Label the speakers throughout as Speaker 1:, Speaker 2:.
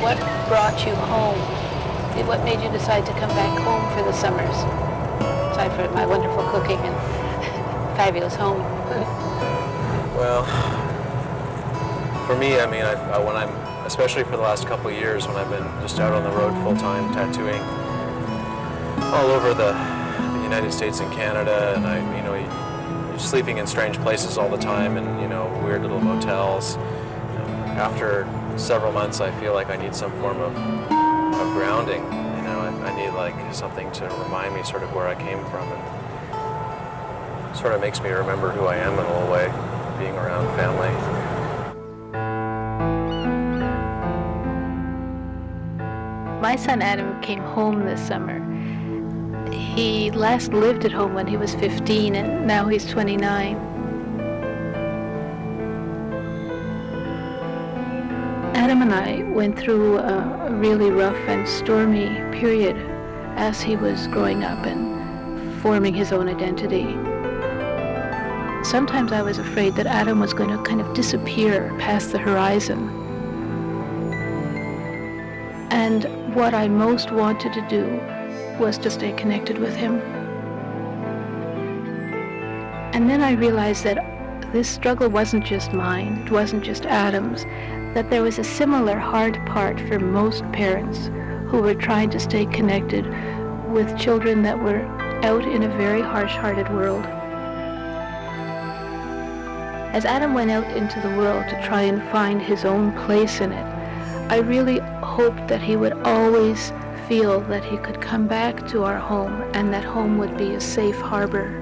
Speaker 1: what brought you home? What made you decide to come back home for the summers? Aside from my wonderful cooking and fabulous home.
Speaker 2: Well, for me, I mean, when I'm, especially for the last couple of years, when I've been just out on the road full-time tattooing all over the United States and Canada, and you're sleeping in strange places all the time, and weird little motels. After several months, I feel like I need some form of grounding. I need like something to remind me sort of where I came from, and sort of makes me remember who I am in a little way, being around family.
Speaker 1: My son Adam came home this summer. He last lived at home when he was 15, and now he's 29. Adam and I went through a really rough and stormy period as he was growing up and forming his own identity. Sometimes I was afraid that Adam was going to kind of disappear past the horizon. And what I most wanted to do was to stay connected with him. And then I realized that this struggle wasn't just mine, it wasn't just Adam's, that there was a similar hard part for most parents who were trying to stay connected with children that were out in a very harsh-hearted world. As Adam went out into the world to try and find his own place in it, I really hoped that he would always feel that he could come back to our home and that home would be a safe harbor.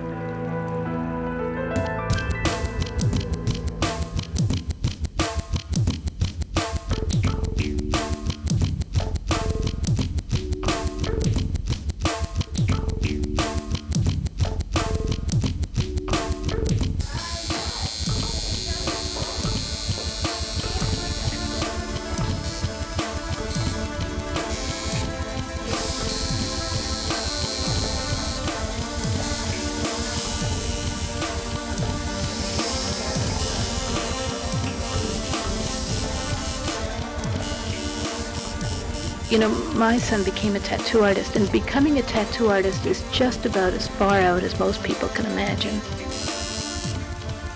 Speaker 1: My son became a tattoo artist, and becoming a tattoo artist is just about as far out as most people can imagine.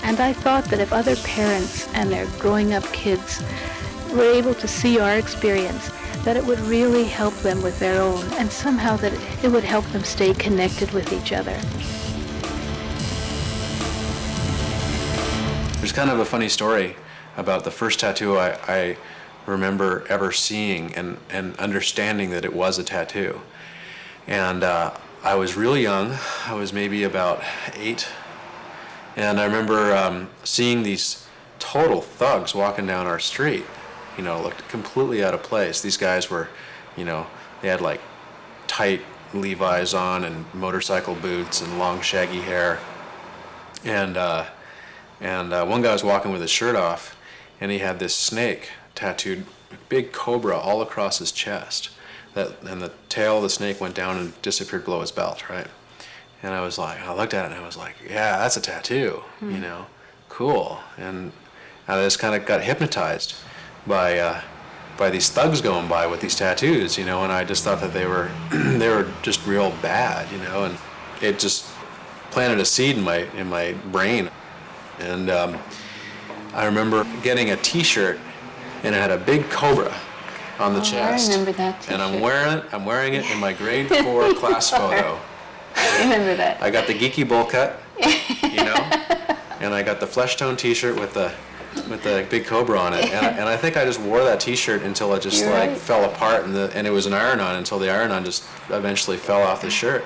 Speaker 1: And I thought that if other parents and their growing up kids were able to see our experience, that it would really help them with their own, and somehow that it would help them stay connected with each other.
Speaker 2: There's kind of a funny story about the first tattoo I remember ever seeing and understanding that it was a tattoo. And I was really young. I was maybe about 8. And I remember seeing these total thugs walking down our street, looked completely out of place. These guys were, they had like tight Levi's on and motorcycle boots and long shaggy hair. And one guy was walking with his shirt off, and he had this snake tattooed, a big cobra all across his chest. And the tail of the snake went down and disappeared below his belt, right? And I looked at it and I was like, yeah, that's a tattoo, cool. And I just kind of got hypnotized by these thugs going by with these tattoos, and I just thought that they were just real bad, and it just planted a seed in my brain. And I remember getting a T-shirt, and it had a big cobra on the chest.
Speaker 1: I remember that T-shirt.
Speaker 2: And I'm wearing it in my grade 4 class photo.
Speaker 1: I remember that.
Speaker 2: I got the geeky bowl cut, and I got the flesh tone T-shirt with the big cobra on it. And I think I just wore that T-shirt until it just fell apart, and it was an iron-on until the iron-on just eventually fell off the shirt.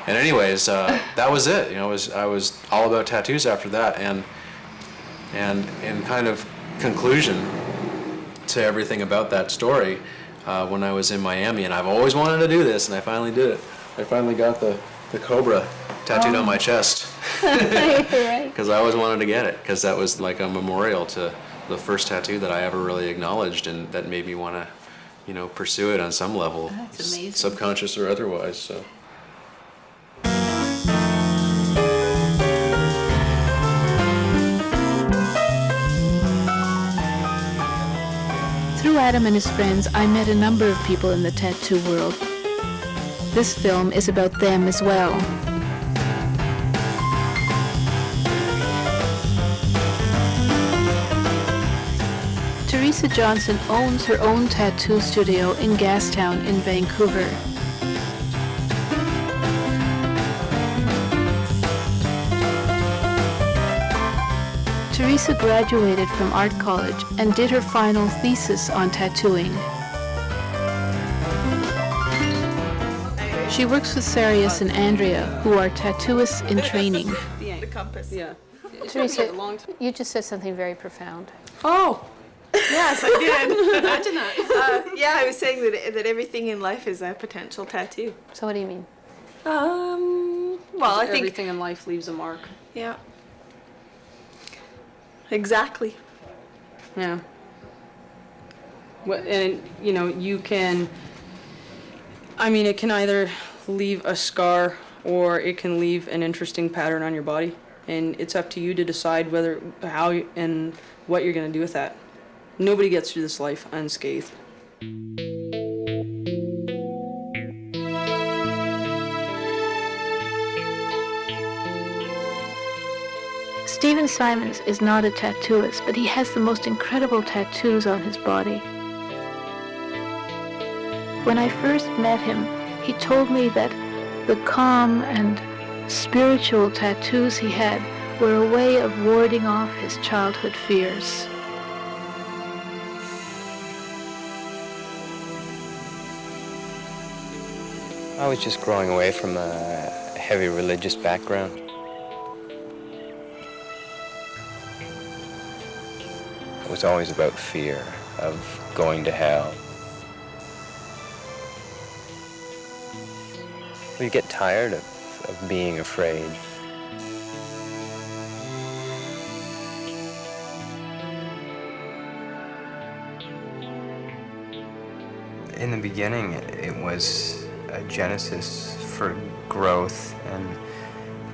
Speaker 2: And anyways, that was it. I was all about tattoos after that, and in kind of conclusion to everything about that story, when I was in Miami, and I've always wanted to do this, and I finally did it. I finally got the cobra tattooed on my chest. Because I always wanted to get it, because that was like a memorial to the first tattoo that I ever really acknowledged, and that made me want to, pursue it on some level,
Speaker 1: That's amazing.
Speaker 2: subconscious or otherwise. So.
Speaker 1: Through Adam and his friends, I met a number of people in the tattoo world. This film is about them as well. Teresa Johnson owns her own tattoo studio in Gastown in Vancouver. Teresa graduated from art college and did her final thesis on tattooing. She works with Sarius and Andrea, who are tattooists in training.
Speaker 3: The compass.
Speaker 4: Yeah.
Speaker 1: Teresa, you just said something very profound.
Speaker 3: Oh, yes, I did. Imagine that. Yeah, I was saying that everything in life is a potential tattoo.
Speaker 1: So what do you mean?
Speaker 3: Well, I think
Speaker 4: everything in life leaves a mark.
Speaker 3: yeah. Exactly.
Speaker 4: Yeah. And you can. I mean, it can either leave a scar or it can leave an interesting pattern on your body, and it's up to you to decide how, and what you're going to do with that. Nobody gets through this life unscathed.
Speaker 1: Stephen Simons is not a tattooist, but he has the most incredible tattoos on his body. When I first met him, he told me that the calm and spiritual tattoos he had were a way of warding off his childhood fears.
Speaker 5: I was just growing away from a heavy religious background. It was always about fear of going to hell. You get tired of being afraid. In the beginning, it was a genesis for growth and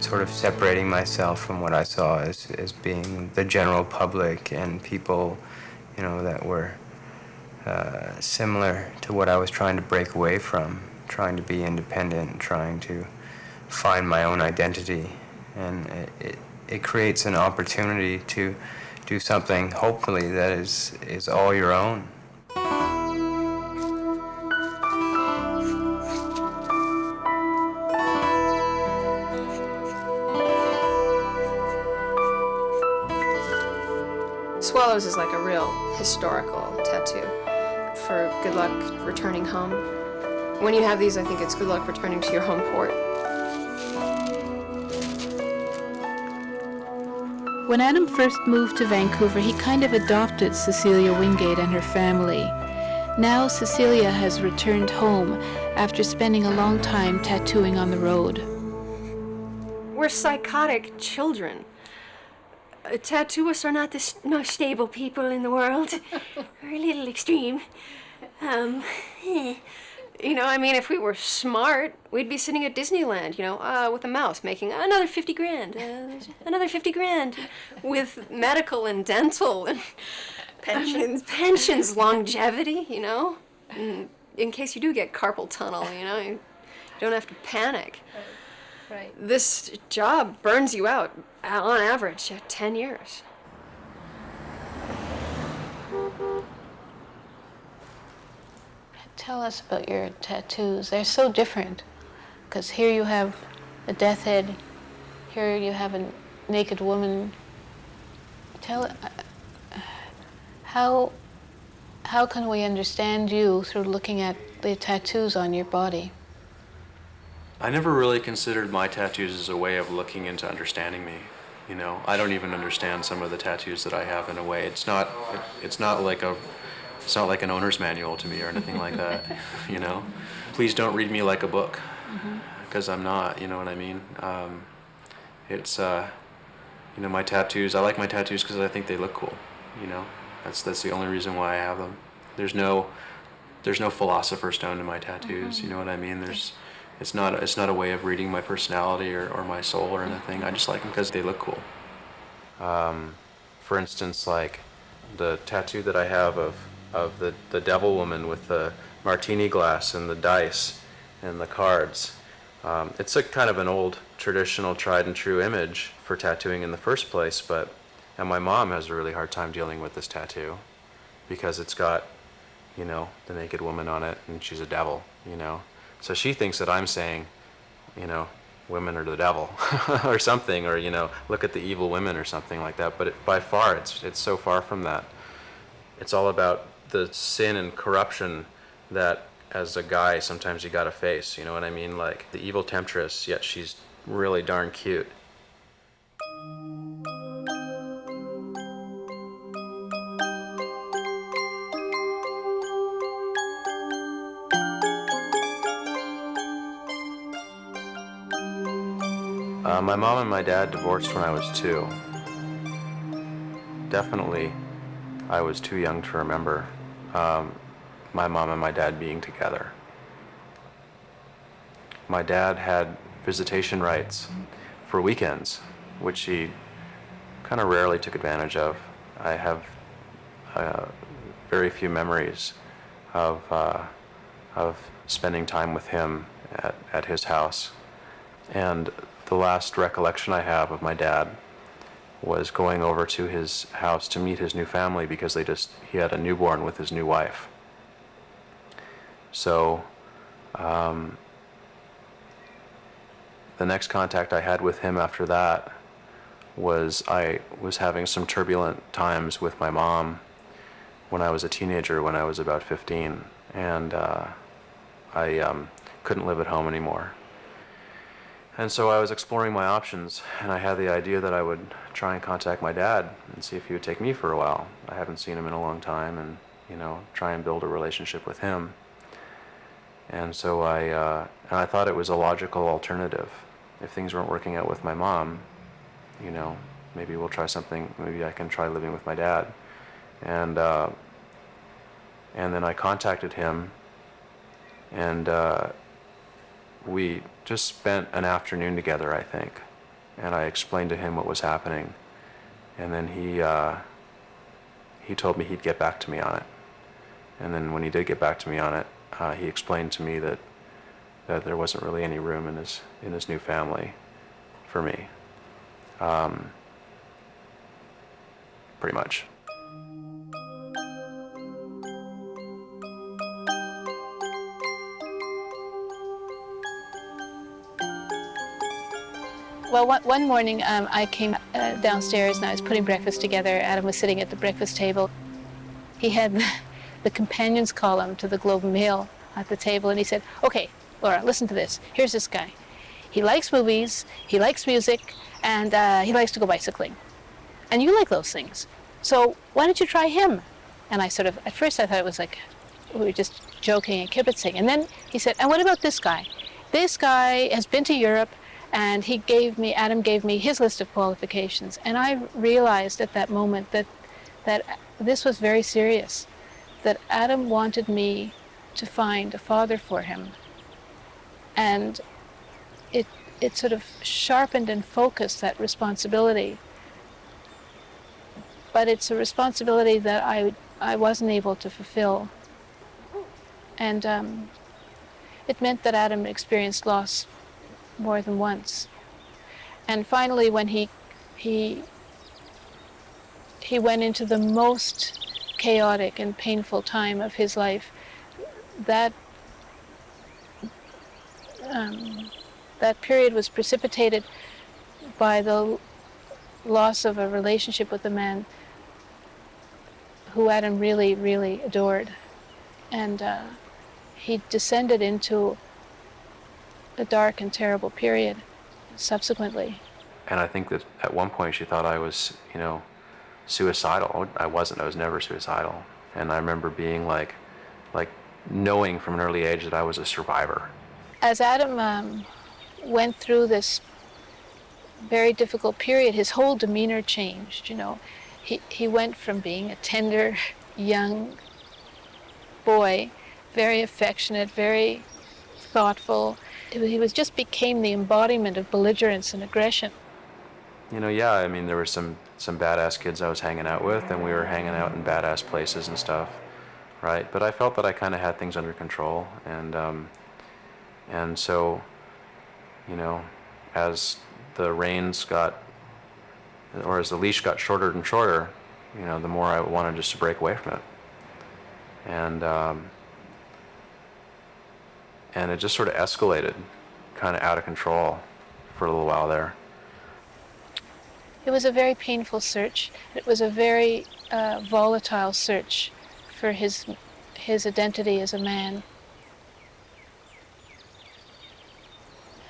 Speaker 5: sort of separating myself from what I saw as being the general public and people, that were similar to what I was trying to break away from, trying to be independent, trying to find my own identity. And it creates an opportunity to do something, hopefully, that is all your own.
Speaker 6: Swallows is like a real historical tattoo for good luck returning home. When you have these, I think it's good luck returning to your home port.
Speaker 1: When Adam first moved to Vancouver, he kind of adopted Cecelia Wingate and her family. Now Cecelia has returned home after spending a long time tattooing on the road.
Speaker 6: We're psychotic children. Tattooists are not the most stable people in the world. We're a little extreme. If we were smart, we'd be sitting at Disneyland, with a mouse making another 50 grand, another 50 grand, with medical and dental and pensions, longevity, in case you do get carpal tunnel, you don't have to panic.
Speaker 1: Right.
Speaker 6: This job burns you out, on average, 10 years.
Speaker 1: Tell us about your tattoos. They're so different, because here you have a death head, here you have a naked woman. How can we understand you through looking at the tattoos on your body?
Speaker 2: I never really considered my tattoos as a way of looking into understanding me. I don't even understand some of the tattoos that I have in a way. It's not like an owner's manual to me or anything like that. Please don't read me like a book, because I'm not. You know what I mean? My tattoos. I like my tattoos because I think they look cool. That's the only reason why I have them. There's no philosopher's stone to my tattoos. You know what I mean? It's not a way of reading my personality or my soul or anything. I just like them because they look cool. For instance, like the tattoo that I have of of the devil woman with the martini glass and the dice and the cards. It's a kind of an old, traditional, tried and true image for tattooing in the first place, and my mom has a really hard time dealing with this tattoo because it's got, the naked woman on it, and she's a devil, So she thinks that I'm saying, women are the devil or something, or, look at the evil women or something like that. But by far, it's so far from that. It's all about the sin and corruption that, as a guy, sometimes you gotta face, you know what I mean? Like the evil temptress, yet she's really darn cute. My mom and my dad divorced when I was 2. Definitely, I was too young to remember my mom and my dad being together. My dad had visitation rights for weekends, which he kind of rarely took advantage of. I have very few memories of spending time with him at his house. And the last recollection I have of my dad was going over to his house to meet his new family because he had a newborn with his new wife. So the next contact I had with him after that was I was having some turbulent times with my mom when I was a teenager, when I was about 15, and I couldn't live at home anymore. And so I was exploring my options, and I had the idea that I would try and contact my dad and see if he would take me for a while. I haven't seen him in a long time, and try and build a relationship with him. And so I thought it was a logical alternative. If things weren't working out with my mom, maybe we'll try something. Maybe I can try living with my dad. And then I contacted him, and we just spent an afternoon together, I think, and I explained to him what was happening, and then he told me he'd get back to me on it. And then when he did get back to me on it, he explained to me that there wasn't really any room in his new family for me, pretty much.
Speaker 1: Well, one morning I came downstairs and I was putting breakfast together. Adam was sitting at the breakfast table. He had the companions column to the Globe and Mail at the table, and he said, "Okay, Laura, listen to this. Here's this guy. He likes movies, he likes music, and he likes to go bicycling. And you like those things. So why don't you try him?" And I at first I thought it was like we were just joking and kibitzing. And then he said, "And what about this guy? This guy has been to Europe, and Adam gave me his list of qualifications." And I realized at that moment that this was very serious, that Adam wanted me to find a father for him. And it sort of sharpened and focused that responsibility. But it's a responsibility that I wasn't able to fulfill. And it meant that Adam experienced loss more than once. And finally, when he went into the most chaotic and painful time of his life, that period was precipitated by the loss of a relationship with a man who Adam really, really adored. And he descended into a dark and terrible period subsequently.
Speaker 2: And I think that at one point she thought I was, suicidal. I wasn't. I was never suicidal. And I remember being like knowing from an early age that I was a survivor.
Speaker 1: As Adam went through this very difficult period, his whole demeanor changed. He went from being a tender young boy, very affectionate, very thoughtful. He just became the embodiment of belligerence and aggression.
Speaker 2: There were some badass kids I was hanging out with, and we were hanging out in badass places and stuff. right? But I felt that I kind of had things under control, and so, you know, as the reins got, or as the leash got shorter and shorter, you know, the more I wanted just to break away from it, and it just sort of escalated, kind of out of control for a little while there.
Speaker 1: It was a very painful search. It was a very volatile search for his identity as a man.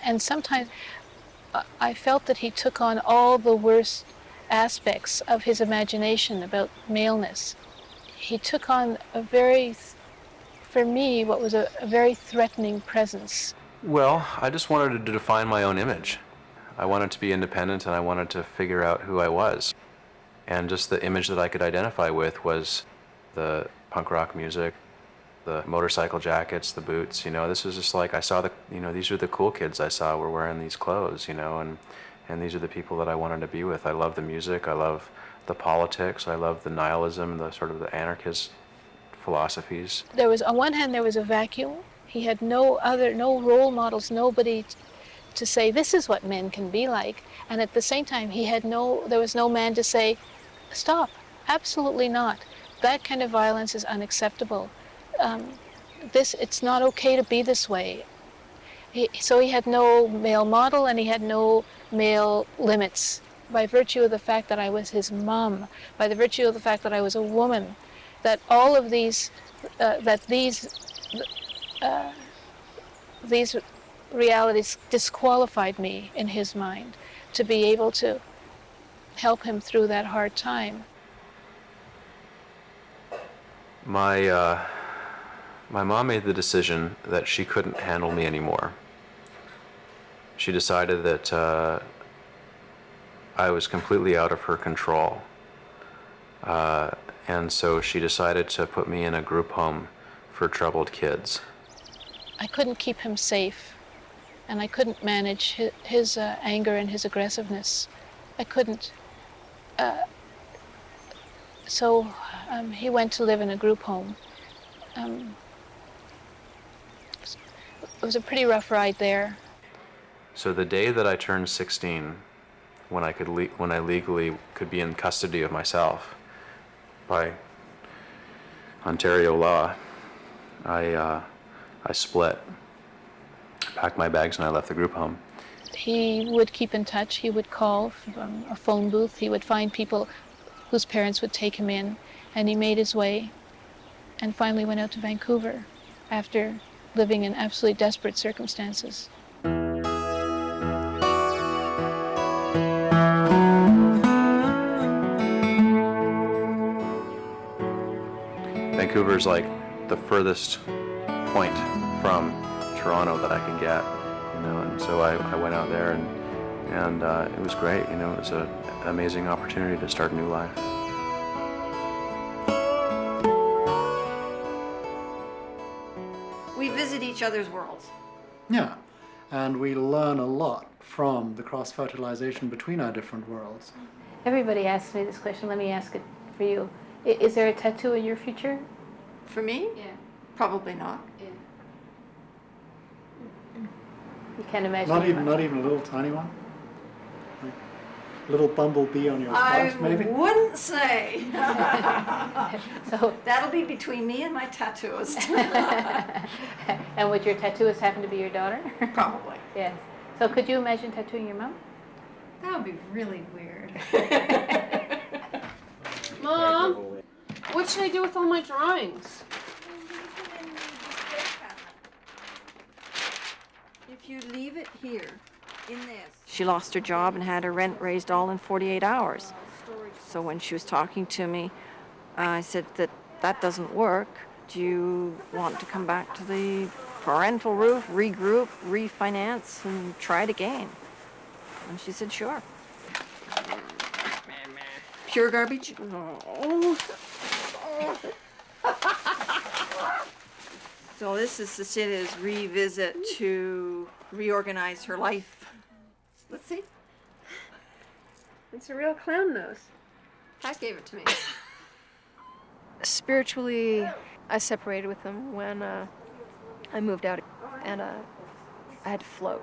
Speaker 1: And sometimes I felt that he took on all the worst aspects of his imagination about maleness. He took on for me, what was a very threatening presence.
Speaker 2: Well, I just wanted to define my own image. I wanted to be independent, and I wanted to figure out who I was. And just the image that I could identify with was the punk rock music, the motorcycle jackets, the boots, you know. This was just like, I saw these are the cool kids I saw were wearing these clothes, you know, and these are the people that I wanted to be with. I love the music, I love the politics, I love the nihilism, the sort of the anarchist philosophies.
Speaker 1: There was, on one hand, there was a vacuum. He had no role models, nobody to say, this is what men can be like. And at the same time, there was no man to say, stop, absolutely not. That kind of violence is unacceptable. It's not okay to be this way. So he had no male model, and he had no male limits. By virtue of the fact that I was his mom, by the virtue of the fact that I was a woman, that all of these realities disqualified me in his mind to be able to help him through that hard time.
Speaker 2: My mom made the decision that she couldn't handle me anymore. She decided that I was completely out of her control. And so she decided to put me in a group home for troubled kids.
Speaker 1: I couldn't keep him safe, and I couldn't manage his anger and his aggressiveness. I couldn't. So he went to live in a group home. It was a pretty rough ride there.
Speaker 2: So the day that I turned 16, when I legally could be in custody of myself by Ontario law, I split, packed my bags, and I left the group home.
Speaker 1: He would keep in touch. He would call from a phone booth. He would find people whose parents would take him in, and he made his way and finally went out to Vancouver after living in absolutely desperate circumstances.
Speaker 2: Vancouver's like the furthest point from Toronto that I could get, you know, and so I went out there, and it was great, you know. It was an amazing opportunity to start a new life.
Speaker 7: We visit each other's worlds.
Speaker 8: Yeah, and we learn a lot from the cross-fertilization between our different worlds.
Speaker 1: Everybody asks me this question. Let me ask it for you. Is there a tattoo in your future?
Speaker 7: For me?
Speaker 1: Yeah.
Speaker 7: Probably not.
Speaker 1: You can't imagine.
Speaker 8: Not even a little tiny one? Like a little bumblebee on your
Speaker 7: I
Speaker 8: butt, maybe?
Speaker 7: wouldn't say.
Speaker 1: So,
Speaker 7: That'll be between me and my tattooist.
Speaker 1: and would your tattooist happen to be your daughter?
Speaker 7: Probably.
Speaker 1: Yes. So could you imagine tattooing your mom?
Speaker 7: That would be really weird.
Speaker 4: Mom, what should I do with all my drawings?
Speaker 7: If you leave it here, in this. She lost her job and had her rent raised all in 48 hours. So when she was talking to me, I said that doesn't work. Do you want to come back to the parental roof, regroup, refinance, and try it again? And she said, sure. Pure garbage? So this is Cecilia's revisit to reorganize her life. Let's see.
Speaker 6: It's a real clown nose. Pat gave it to me. Spiritually, I separated with him when I moved out, and I had to float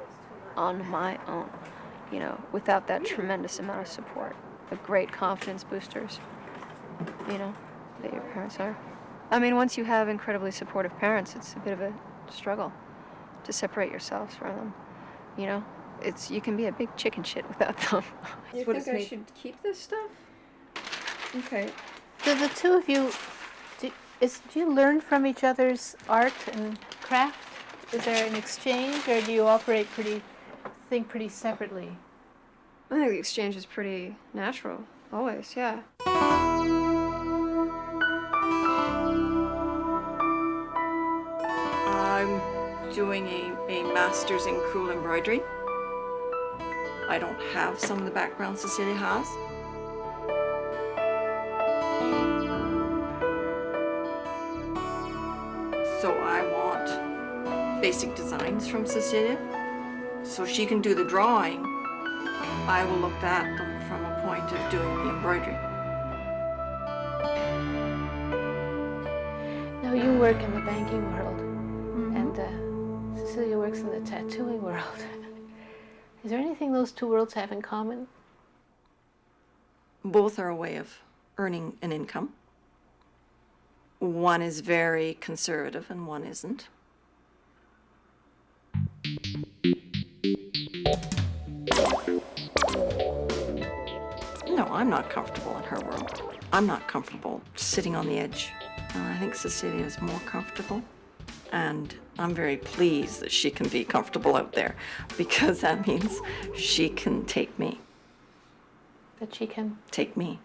Speaker 6: on my own, you know, without that tremendous amount of support, the great confidence boosters, you know, that your parents are. I mean, once you have incredibly supportive parents, it's a bit of a struggle to separate yourselves from them, you know? You can be a big chicken shit without them. You think I should keep this stuff? Okay.
Speaker 1: Do the two of you, do you learn from each other's art and craft? Is there an exchange, or do you think pretty separately?
Speaker 6: I think the exchange is pretty natural, always, yeah.
Speaker 7: I'm doing a master's in crewel embroidery. I don't have some of the background Cecelia has. So I want basic designs from Cecelia. So she can do the drawing. I will look at them from a point of doing the embroidery.
Speaker 1: Now you work in the banking world, and Cecelia works in the tattooing world. Is there anything those two worlds have in common?
Speaker 7: Both are a way of earning an income. One is very conservative and one isn't. No, I'm not comfortable in her world. I'm not comfortable sitting on the edge. I think Cecelia is more comfortable. And I'm very pleased that she can be comfortable out there, because that means she can take me.
Speaker 1: That she can?
Speaker 7: Take me.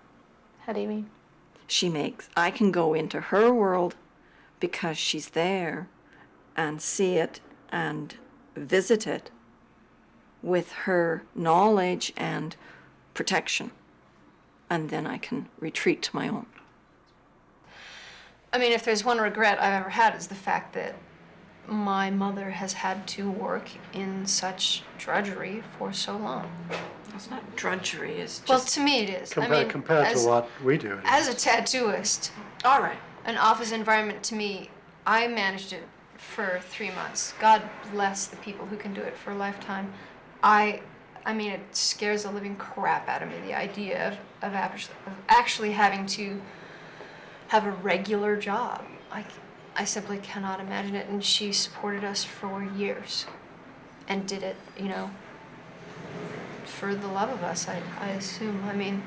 Speaker 1: How do you mean?
Speaker 7: I can go into her world because she's there and see it and visit it with her knowledge and protection. And then I can retreat to my own.
Speaker 6: I mean, if there's one regret I've ever had, is the fact that my mother has had to work in such drudgery for so long.
Speaker 7: It's not drudgery, it's just...
Speaker 6: Well, to me it is.
Speaker 8: Compared to what we do.
Speaker 6: As a tattooist,
Speaker 7: All right.
Speaker 6: an office environment to me, I managed it for 3 months. God bless the people who can do it for a lifetime. I mean, it scares the living crap out of me, the idea of actually having to have a regular job. I simply cannot imagine it, and she supported us for years and did it, you know, for the love of us, I assume. I mean...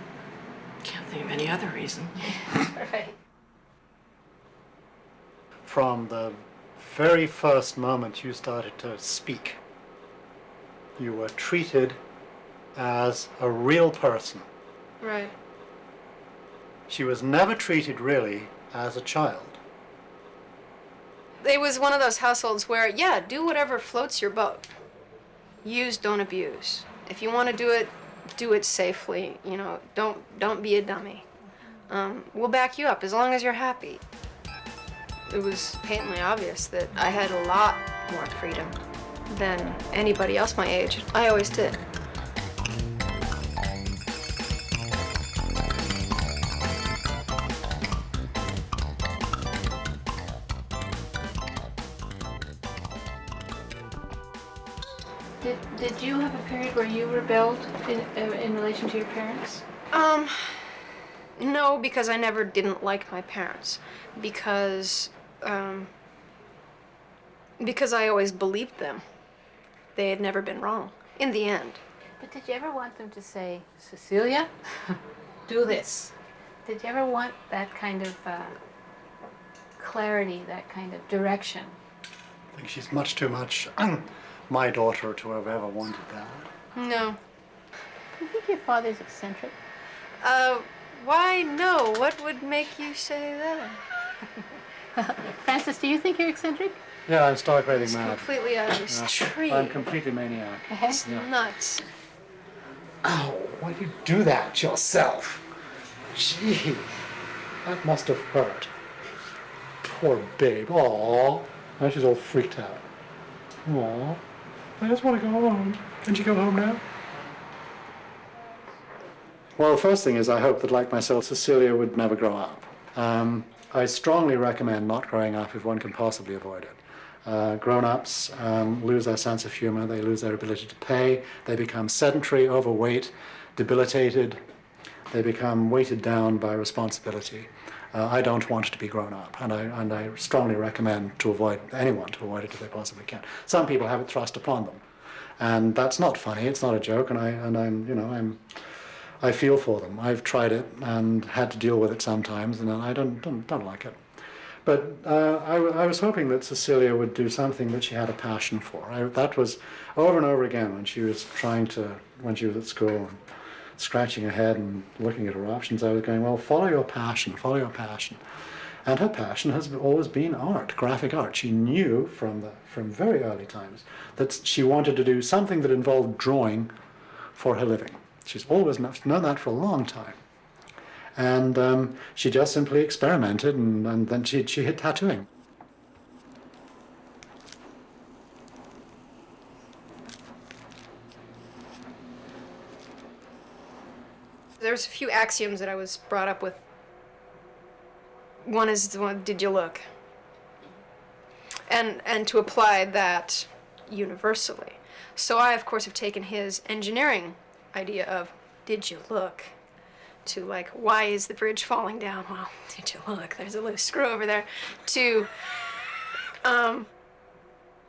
Speaker 7: Can't think of any other reason.
Speaker 6: Right.
Speaker 8: From the very first moment you started to speak, you were treated as a real person.
Speaker 6: Right.
Speaker 8: She was never treated really as a child.
Speaker 6: It was one of those households where, yeah, do whatever floats your boat. Use, don't abuse. If you want to do it safely. You know, don't be a dummy. We'll back you up as long as you're happy. It was patently obvious that I had a lot more freedom than anybody else my age. I always did.
Speaker 1: Did you have a period where you rebelled in relation to your parents?
Speaker 6: No, because I never didn't like my parents. Because I always believed them. They had never been wrong, in the end.
Speaker 1: But did you ever want them to say, Cecelia, do this? Did you ever want that kind of clarity, that kind of direction?
Speaker 8: I think she's much too much my daughter to have ever wanted that.
Speaker 6: No.
Speaker 1: Do you think your father's eccentric?
Speaker 6: Why no? What would make you say that?
Speaker 1: Francis, do you think you're eccentric?
Speaker 8: Yeah, I'm stark raving
Speaker 6: It's
Speaker 8: mad.
Speaker 6: completely out of his tree.
Speaker 8: I'm completely maniac.
Speaker 6: It's nuts.
Speaker 8: Ow, why do you do that to yourself? Gee, that must have hurt. Poor babe. Aww. Now she's all freaked out. Aww. I just want to go home. Can she go home now? Well, the first thing is I hope that, like myself, Cecelia would never grow up. I strongly recommend not growing up if one can possibly avoid it. Grown-ups lose their sense of humor, they lose their ability to pay, they become sedentary, overweight, debilitated, they become weighted down by responsibility. I don't want to be grown up, and I strongly recommend to avoid anyone to avoid it if they possibly can. Some people have it thrust upon them, and that's not funny. It's not a joke, and I feel for them. I've tried it and had to deal with it sometimes, and I don't like it. But I was hoping that Cecelia would do something that she had a passion for. That was over and over again when she was when she was at school, scratching her head and looking at her options. I was going, well, follow your passion, follow your passion. And her passion has always been art, graphic art. She knew from very early times that she wanted to do something that involved drawing for her living. She's always known that for a long time. And she just simply experimented, and then she hit tattooing.
Speaker 9: There's a few axioms that I was brought up with. One is the one, did you look? And to apply that universally. So I, of course, have taken his engineering idea of, did you look? To like, why is the bridge falling down? Well, did you look? There's a loose screw over there. To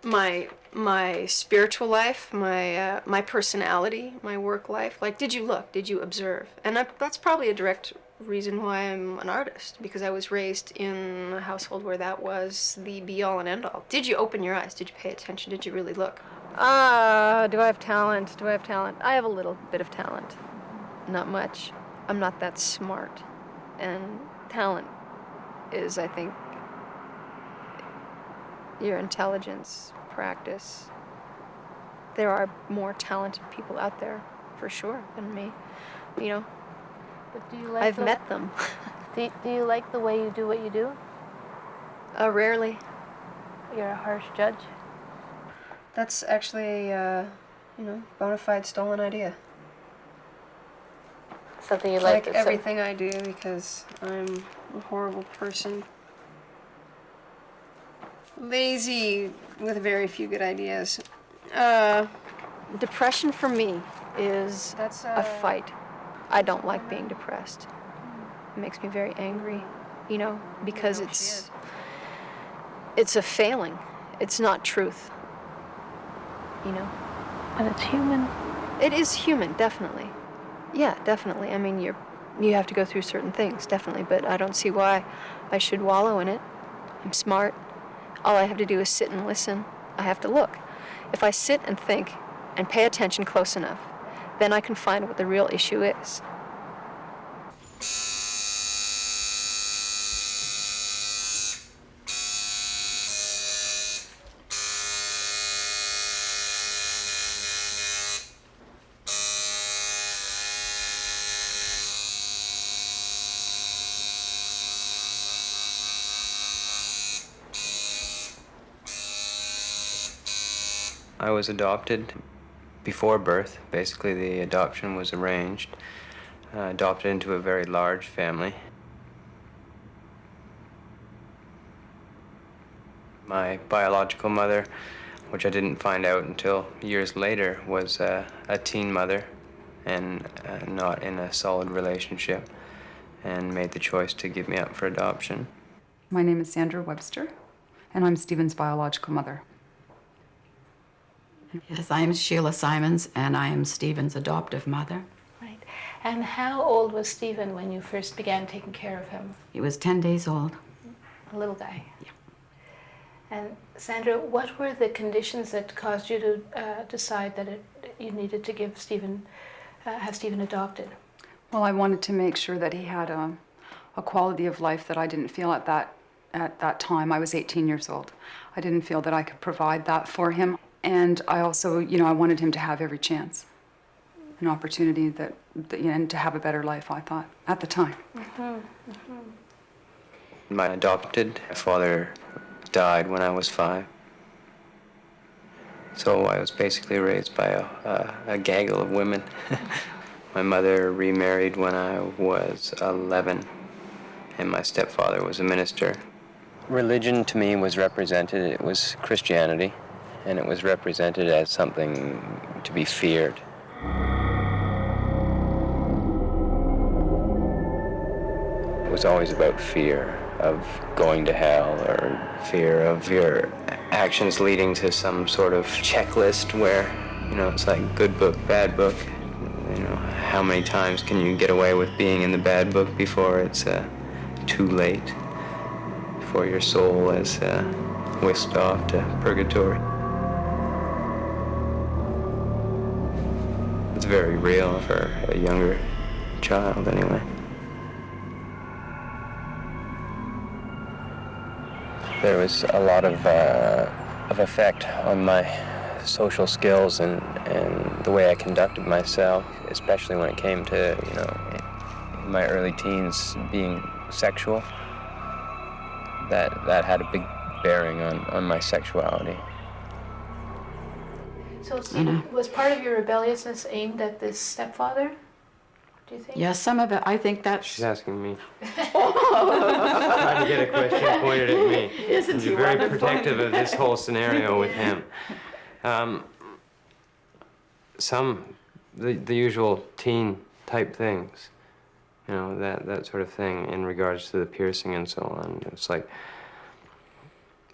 Speaker 9: my spiritual life, my personality, my work life. Like, did you look? Did you observe? And that's probably a direct reason why I'm an artist, because I was raised in a household where that was the be-all and end-all. Did you open your eyes? Did you pay attention? Did you really look?
Speaker 6: Do I have talent? Do I have talent? I have a little bit of talent. Not much. I'm not that smart. And talent is, I think, your intelligence, practice. There are more talented people out there, for sure, than me. You know,
Speaker 1: But do you like
Speaker 6: I've met them.
Speaker 1: Do you like the way you do what you do?
Speaker 6: Rarely.
Speaker 1: You're a harsh judge.
Speaker 9: That's actually a, bona fide stolen idea.
Speaker 1: Something you
Speaker 9: Like
Speaker 1: like.
Speaker 9: everything I do, because I'm a horrible person. Lazy with very few good ideas.
Speaker 6: Depression for me is
Speaker 9: That's
Speaker 6: a fight. I don't like being depressed. It makes me very angry, because it's a failing. It's not truth.
Speaker 1: And it's human.
Speaker 6: It is human, definitely. Yeah, definitely. I mean, you have to go through certain things, definitely, but I don't see why I should wallow in it. I'm smart. All I have to do is sit and listen. I have to look. If I sit and think and pay attention close enough, then I can find what the real issue is.
Speaker 5: I was adopted before birth. Basically, the adoption was arranged. Adopted into a very large family. My biological mother, which I didn't find out until years later, was a teen mother and not in a solid relationship, and made the choice to give me up for adoption.
Speaker 10: My name is Sandra Webster, and I'm Stephen's biological mother.
Speaker 11: Yes, I am Sheila Simons, and I am Stephen's adoptive mother.
Speaker 1: Right. And how old was Stephen when you first began taking care of him?
Speaker 11: He was 10 days old.
Speaker 1: A little guy.
Speaker 11: Yeah.
Speaker 1: And Sandra, what were the conditions that caused you to decide that you needed to have Stephen adopted?
Speaker 10: Well, I wanted to make sure that he had a quality of life that I didn't feel at that time. I was 18 years old. I didn't feel that I could provide that for him. And I also, I wanted him to have every chance, an opportunity and to have a better life, I thought, at the time.
Speaker 1: Mm-hmm. Mm-hmm.
Speaker 5: My adopted father died when I was 5. So I was basically raised by a gaggle of women. My mother remarried when I was 11, and my stepfather was a minister. Religion to me was represented, it was Christianity, and it was represented as something to be feared. It was always about fear of going to hell, or fear of your actions leading to some sort of checklist where, it's like good book, bad book. How many times can you get away with being in the bad book before it's too late, before your soul is whisked off to purgatory? It's very real for a younger child, anyway. There was a lot of effect on my social skills and the way I conducted myself, especially when it came to, in my early teens being sexual. That had a big bearing on my sexuality.
Speaker 1: So, Stephen, was part of your rebelliousness aimed at this stepfather, do you think?
Speaker 11: Yeah, some of it, I think that's...
Speaker 5: She's asking me. Trying to get a question pointed at me.
Speaker 11: Isn't he
Speaker 5: very
Speaker 11: wonderful?
Speaker 5: protective of this whole scenario with him. The usual teen type things, that sort of thing in regards to the piercing and so on. It's like,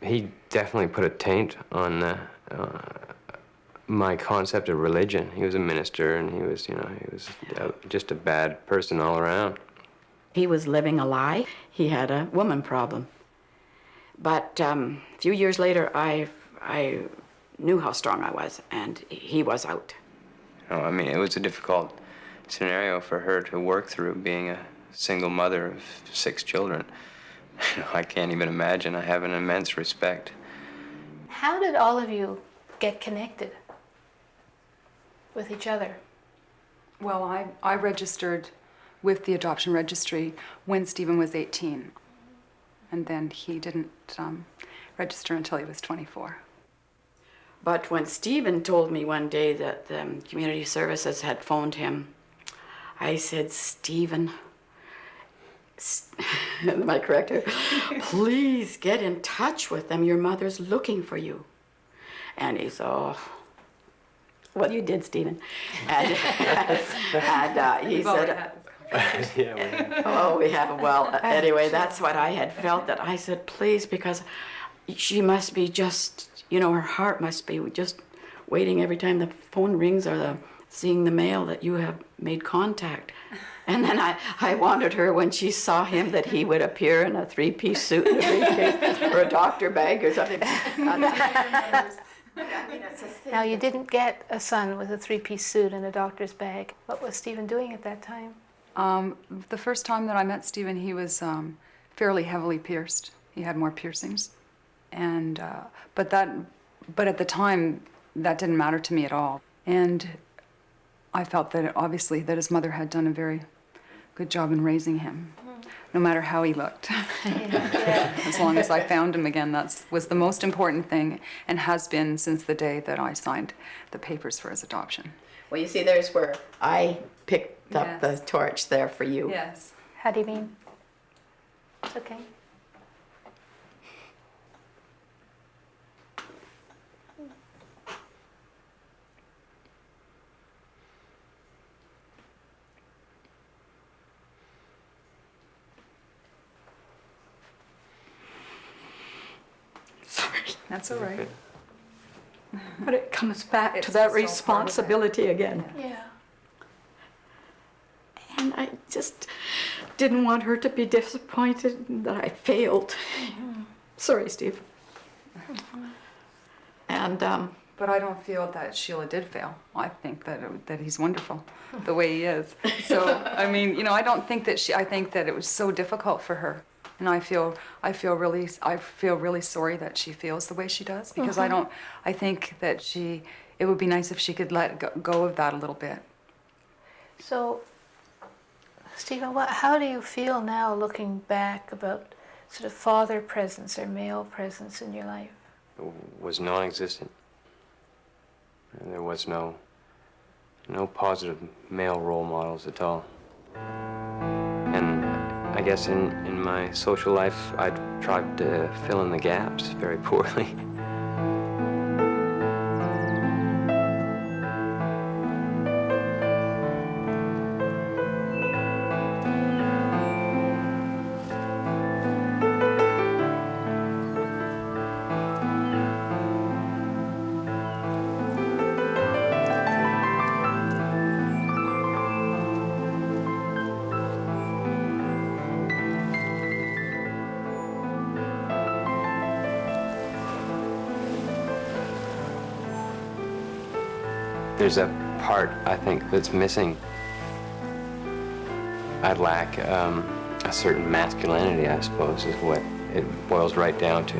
Speaker 5: he definitely put a taint on my concept of religion. He was a minister, and he was just a bad person all around.
Speaker 11: He was living a lie. He had a woman problem. But a few years later, I knew how strong I was, and he was out.
Speaker 5: It was a difficult scenario for her to work through, being a single mother of 6 children. I can't even imagine. I have an immense respect.
Speaker 1: How did all of you get connected with each other?
Speaker 10: Well, I registered with the adoption registry when Stephen was 18. And then he didn't register until he was 24.
Speaker 11: But when Stephen told me one day that the community services had phoned him, I said, Stephen, am I correct here? Please get in touch with them. Your mother's looking for you. And he said, oh, well, you did, Stephen. And he said, oh, we have. Well, anyway, that's what I had felt, that I said, please, because she must be just, her heart must be just waiting every time the phone rings or seeing the mail that you have made contact. And then I wanted her, when she saw him, that he would appear in a 3-piece suit and a briefcase or a doctor bag or something.
Speaker 1: Now, you didn't get a son with a 3-piece suit and a doctor's bag. What was Stephen doing at that time?
Speaker 10: The first time that I met Stephen, he was fairly heavily pierced. He had more piercings, and but at the time that didn't matter to me at all. And I felt that obviously that his mother had done a very good job in raising him, no matter how he looked. As long as I found him again, that was the most important thing, and has been since the day that I signed the papers for his adoption.
Speaker 11: Well, you see, there's where I picked up the torch there for you.
Speaker 10: Yes.
Speaker 1: How do you mean? It's okay.
Speaker 11: Sorry.
Speaker 10: That's all right.
Speaker 11: But it comes back to that responsibility again.
Speaker 1: Yeah.
Speaker 11: And I just didn't want her to be disappointed that I failed. Sorry, Steve. And
Speaker 10: but I don't feel that Sheila did fail. I think that he's wonderful, the way he is. So I don't think that I think that it was so difficult for her, and I feel really sorry that she feels the way she does, because I think that it would be nice if she could let go of that a little bit.
Speaker 1: So, Stephen, how do you feel now, looking back, about sort of father presence or male presence in your life?
Speaker 5: It was non-existent. There was no positive male role models at all. And I I guess in my social life, I tried to fill in the gaps very poorly. There's a part, I think, that's missing. I lack a certain masculinity, I suppose, is what it boils right down to.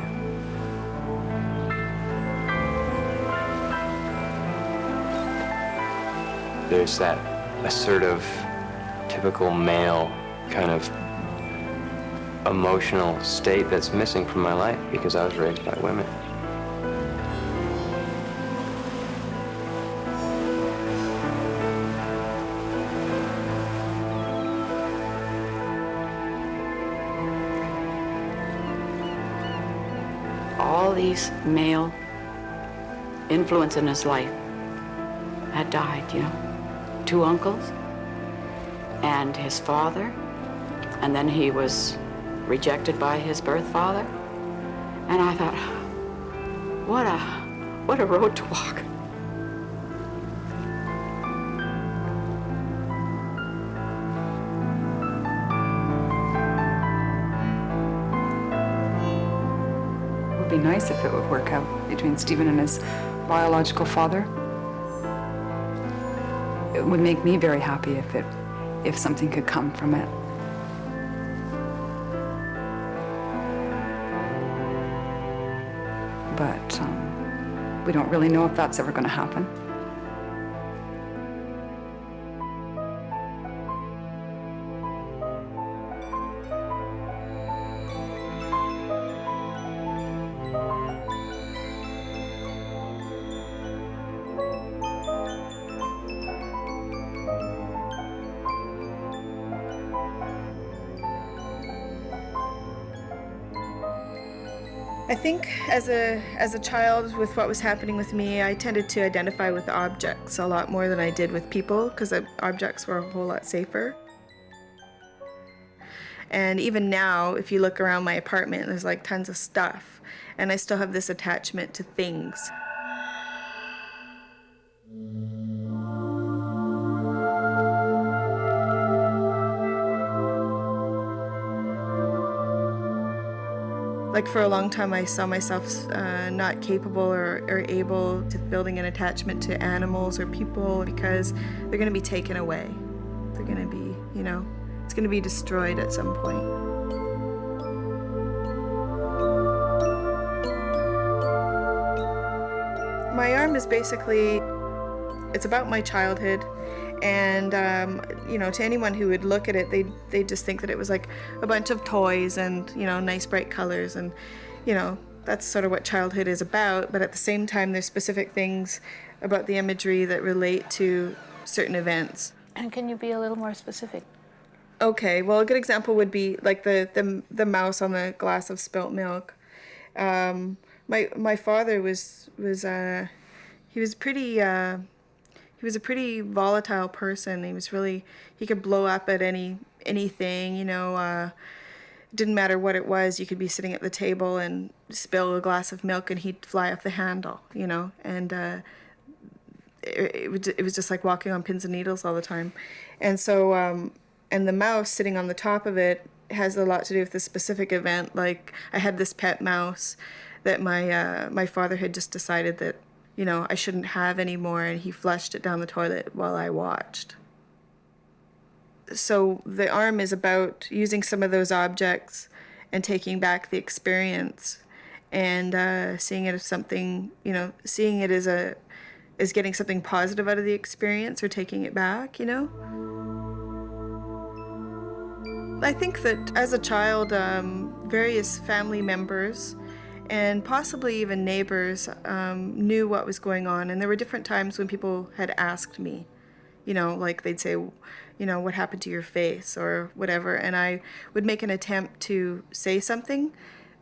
Speaker 5: There's that assertive, typical male kind of emotional state that's missing from my life because I was raised by women.
Speaker 11: All these male influence in his life had died, you know. 2 uncles and his father, and then he was rejected by his birth father. And I thought, what a road to walk.
Speaker 10: It would be nice if it would work out between Stephen and his biological father. It would make me very happy if something could come from it. But we don't really know if that's ever going to happen.
Speaker 3: I think as a child, with what was happening with me, I tended to identify with objects a lot more than I did with people, because objects were a whole lot safer. And even now, if you look around my apartment, there's like tons of stuff, and I still have this attachment to things. Like for a long time, I saw myself not capable or able to building an attachment to animals or people because they're going to be taken away. They're going to be, you know, it's going to be destroyed at some point. My arm is basically, it's about my childhood. And, you know, to anyone who would look at it, they'd just think that it was like a bunch of toys and, you know, nice bright colors. And, you know, that's sort of what childhood is about. But at the same time, there's specific things about the imagery that relate to certain events.
Speaker 1: And can you be a little more specific?
Speaker 3: Okay, well, a good example would be like the mouse on the glass of spilt milk. My father was a pretty volatile person. He could blow up at anything, you know, didn't matter what it was. You could be sitting at the table and spill a glass of milk and he'd fly off the handle, you know, and it was just like walking on pins and needles all the time. And so, and the mouse sitting on the top of it has a lot to do with this specific event. Like I had this pet mouse that my father had just decided that, you know, I shouldn't have anymore, and he flushed it down the toilet while I watched. So the arm is about using some of those objects and taking back the experience and seeing it as something, you know, seeing it as getting something positive out of the experience or taking it back, you know? I think that as a child, various family members and possibly even neighbors knew what was going on. And there were different times when people had asked me, you know, like they'd say, you know, what happened to your face or whatever. And I would make an attempt to say something,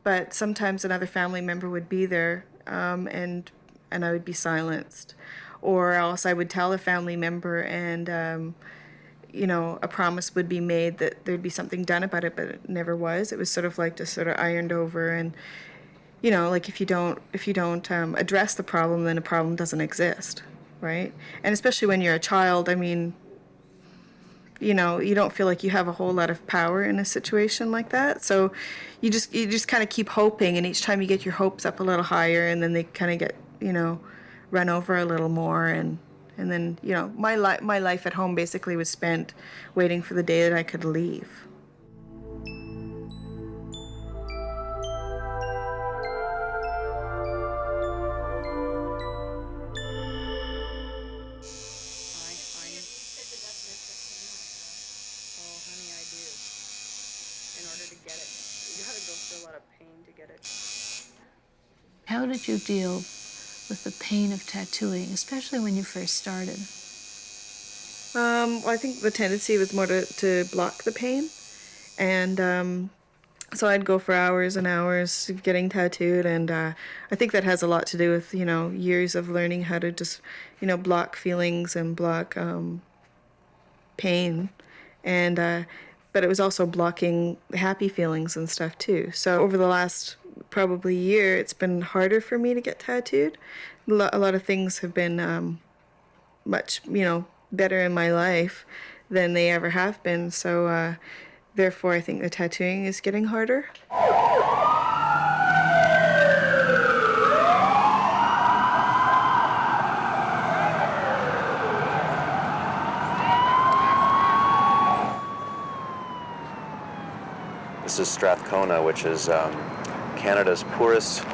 Speaker 3: but sometimes another family member would be there, and I would be silenced. Or else I would tell a family member, and you know, a promise would be made that there'd be something done about it, but it never was. It was sort of like just sort of ironed over. And you know, like if you don't address the problem, then a problem doesn't exist, right? And especially when you're a child, I mean, you know, you don't feel like you have a whole lot of power in a situation like that. So you just kind of keep hoping, and each time you get your hopes up a little higher, and then they kind of get, you know, run over a little more. And then, you know, my life at home basically was spent waiting for the day that I could leave.
Speaker 1: How did you deal with the pain of tattooing, especially when you first started?
Speaker 3: Well, I think the tendency was more to block the pain. And so I'd go for hours and hours getting tattooed. And I think that has a lot to do with, you know, years of learning how to just, you know, block feelings and block pain. And but it was also blocking happy feelings and stuff too. So over the last probably year, it's been harder for me to get tattooed. A lot of things have been much, you know, better in my life than they ever have been. So therefore, I think the tattooing is getting harder.
Speaker 2: This is Strathcona, which is Canada's poorest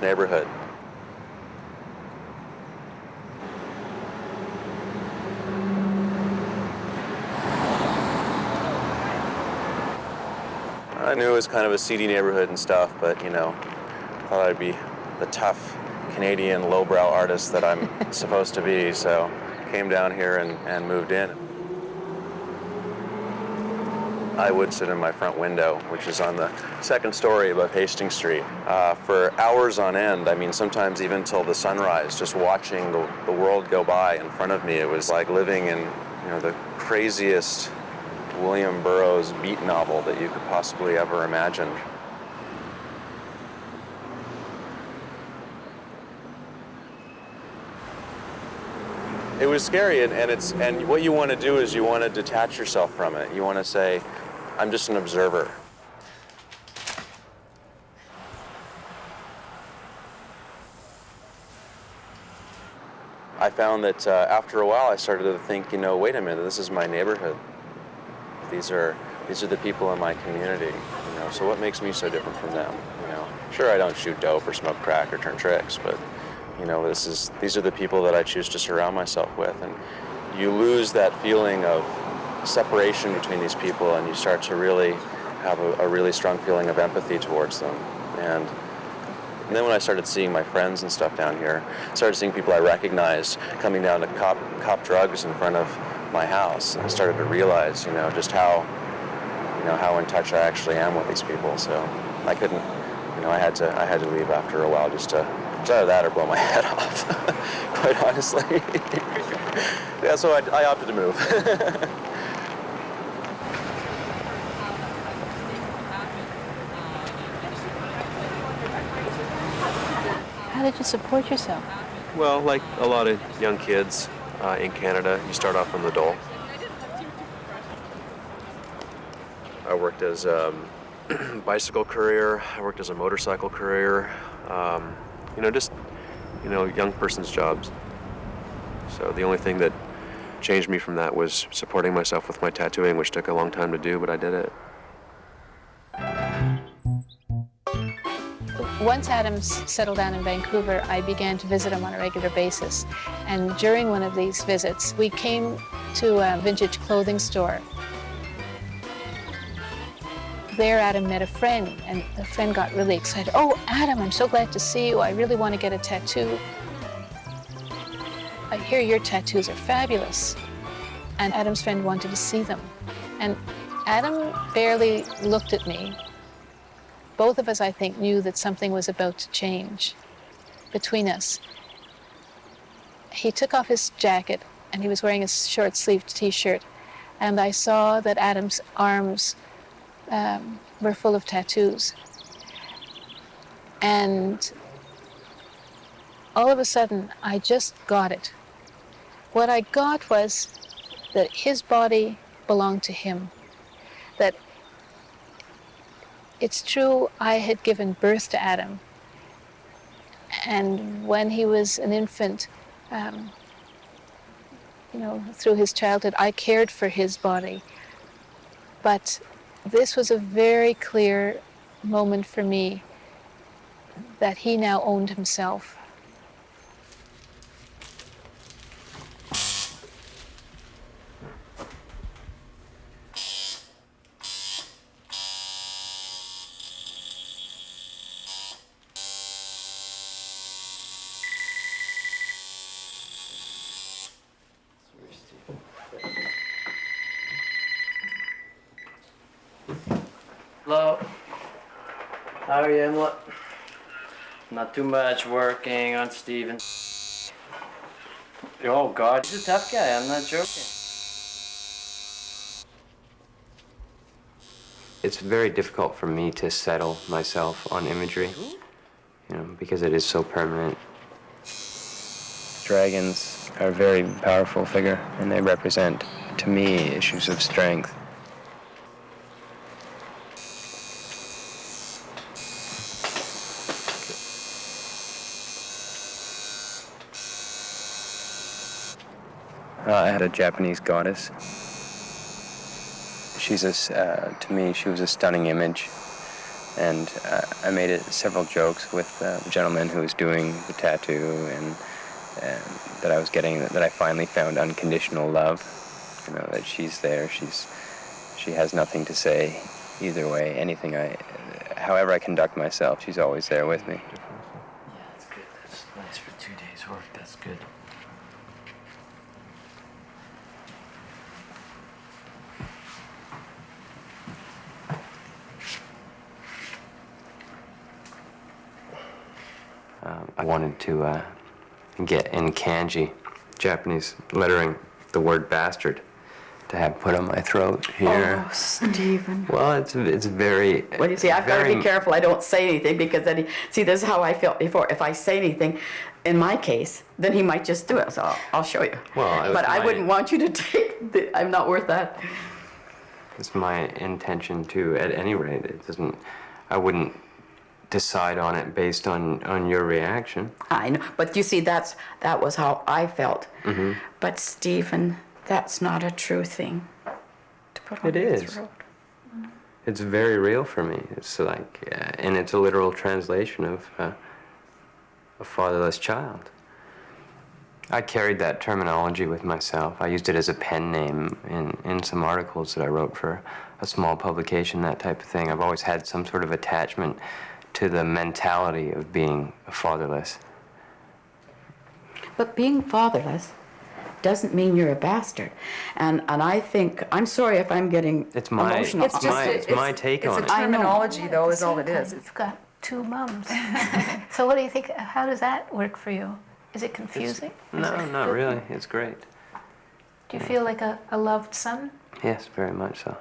Speaker 2: neighborhood. I knew it was kind of a seedy neighborhood and stuff, but, you know, thought I'd be the tough Canadian lowbrow artist that I'm supposed to be, so came down here and moved in. I would sit in my front window, which is on the second story above Hastings Street, for hours on end. I mean, sometimes even till the sunrise, just watching the world go by in front of me. It was like living in, you know, the craziest William Burroughs beat novel that you could possibly ever imagine. It was scary, and what you want to do is you want to detach yourself from it. You want to say, I'm just an observer. I found that after a while I started to think, you know, wait a minute, this is my neighborhood. These are the people in my community, you know, so what makes me so different from them, you know? Sure, I don't shoot dope or smoke crack or turn tricks, but, you know, these are the people that I choose to surround myself with. And you lose that feeling of separation between these people, and you start to really have a really strong feeling of empathy towards them. And then when I started seeing my friends and stuff down here, started seeing people I recognized coming down to cop drugs in front of my house, and I started to realize, you know, just how in touch I actually am with these people. So I couldn't, you know, I had to leave after a while, just either that or blow my head off, quite honestly. Yeah, so I opted to move.
Speaker 1: How did you support yourself?
Speaker 2: Well, like a lot of young kids in Canada, you start off on the dole. I worked as a bicycle courier. I worked as a motorcycle courier. You know, just, you know, young person's jobs. So the only thing that changed me from that was supporting myself with my tattooing, which took a long time to do, but I did it.
Speaker 1: Once Adams settled down in Vancouver, I began to visit him on a regular basis. And during one of these visits, we came to a vintage clothing store. There, Adam met a friend, and the friend got really excited. "Oh, Adam, I'm so glad to see you. I really want to get a tattoo. I hear your tattoos are fabulous." and Adam's friend wanted to see them. And Adam barely looked at me. Both of us, I think, knew that something was about to change between us. He took off his jacket, and he was wearing a short-sleeved T-shirt, and I saw that Adam's arms were full of tattoos. And all of a sudden, I just got it. What I got was that his body belonged to him. That it's true, I had given birth to Adam. And when he was an infant, through his childhood, I cared for his body. But this was a very clear moment for me that he now owned himself.
Speaker 12: Hello. How are you, Emma? Not too much, working on Steven. Oh God, he's a tough guy, I'm not joking.
Speaker 5: It's very difficult for me to settle myself on imagery, because it is so permanent. Dragons are a very powerful figure, and they represent, to me, issues of strength. I had a Japanese goddess. To me, she was a stunning image. And I made several jokes with the gentleman who was doing the tattoo and that I was getting, that I finally found unconditional love. That she's there, she has nothing to say either way. However I conduct myself, she's always there with me.
Speaker 12: Yeah, that's good. That's nice for 2 days' work. That's good.
Speaker 5: I wanted to get in kanji, Japanese lettering, the word bastard, to have put on my throat here.
Speaker 11: Oh, Stephen.
Speaker 5: Well, it's very...
Speaker 11: Well, you see, I've got to be careful I don't say anything, because then, this is how I felt before. If I say anything, in my case, then he might just do it, so I'll show you.
Speaker 5: Well,
Speaker 11: but I wouldn't want you to take I'm not worth that.
Speaker 5: It's my intention to, at any rate, I wouldn't decide on it based on your reaction.
Speaker 11: I know, but you see, that was how I felt.
Speaker 5: Mm-hmm.
Speaker 11: But Stephen, that's not a true thing to put on your throat.
Speaker 5: It's very real for me. It's like, and it's a literal translation of a fatherless child. I carried that terminology with myself. I used it as a pen name in some articles that I wrote for a small publication, that type of thing. I've always had some sort of attachment to the mentality of being fatherless.
Speaker 11: But being fatherless doesn't mean you're a bastard. And I think, I'm sorry if I'm getting emotional.
Speaker 5: It's my take on it.
Speaker 10: It's a terminology, though, is all it is.
Speaker 1: You've got two mums. So what do you think, how does that work for you? Is it confusing?
Speaker 5: No, not really. It's great.
Speaker 1: Do you feel like a loved son?
Speaker 5: Yes, very much so.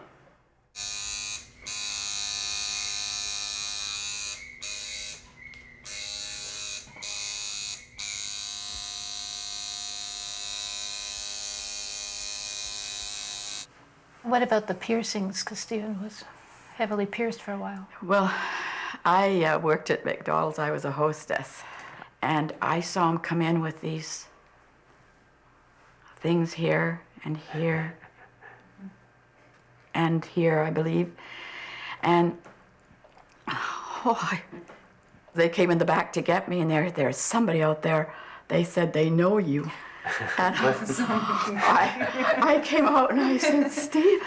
Speaker 1: What about the piercings? Because Stephen was heavily pierced for a while.
Speaker 11: Well, I worked at McDonald's. I was a hostess. And I saw him come in with these things here and here and here, I believe. And they came in the back to get me, and there's somebody out there. They said they know you. And I came out and I said, Steve.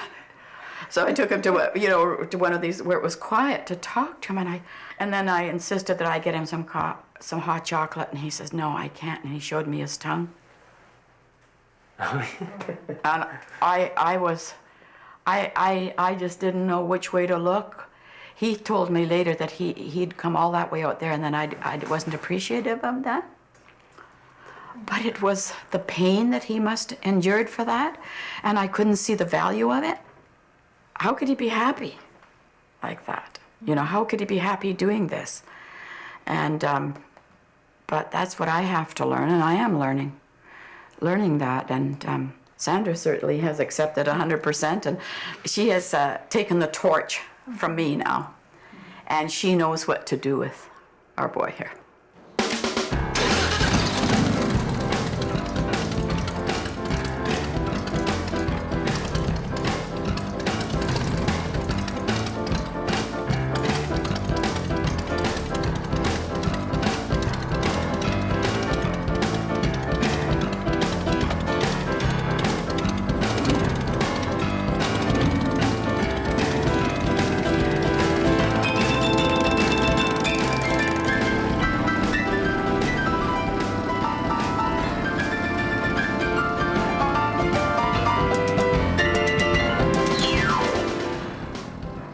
Speaker 11: So I took him to one of these where it was quiet to talk to him, and then I insisted that I get him some hot chocolate, and he says, no, I can't, and he showed me his tongue. And I just didn't know which way to look. He told me later that he'd come all that way out there, and then I wasn't appreciative of that. But it was the pain that he must endured for that, and I couldn't see the value of it. How could he be happy like that? You know, how could he be happy doing this? And, but that's what I have to learn, and I am learning that. And Sandra certainly has accepted 100%, and she has taken the torch from me now, and she knows what to do with our boy here.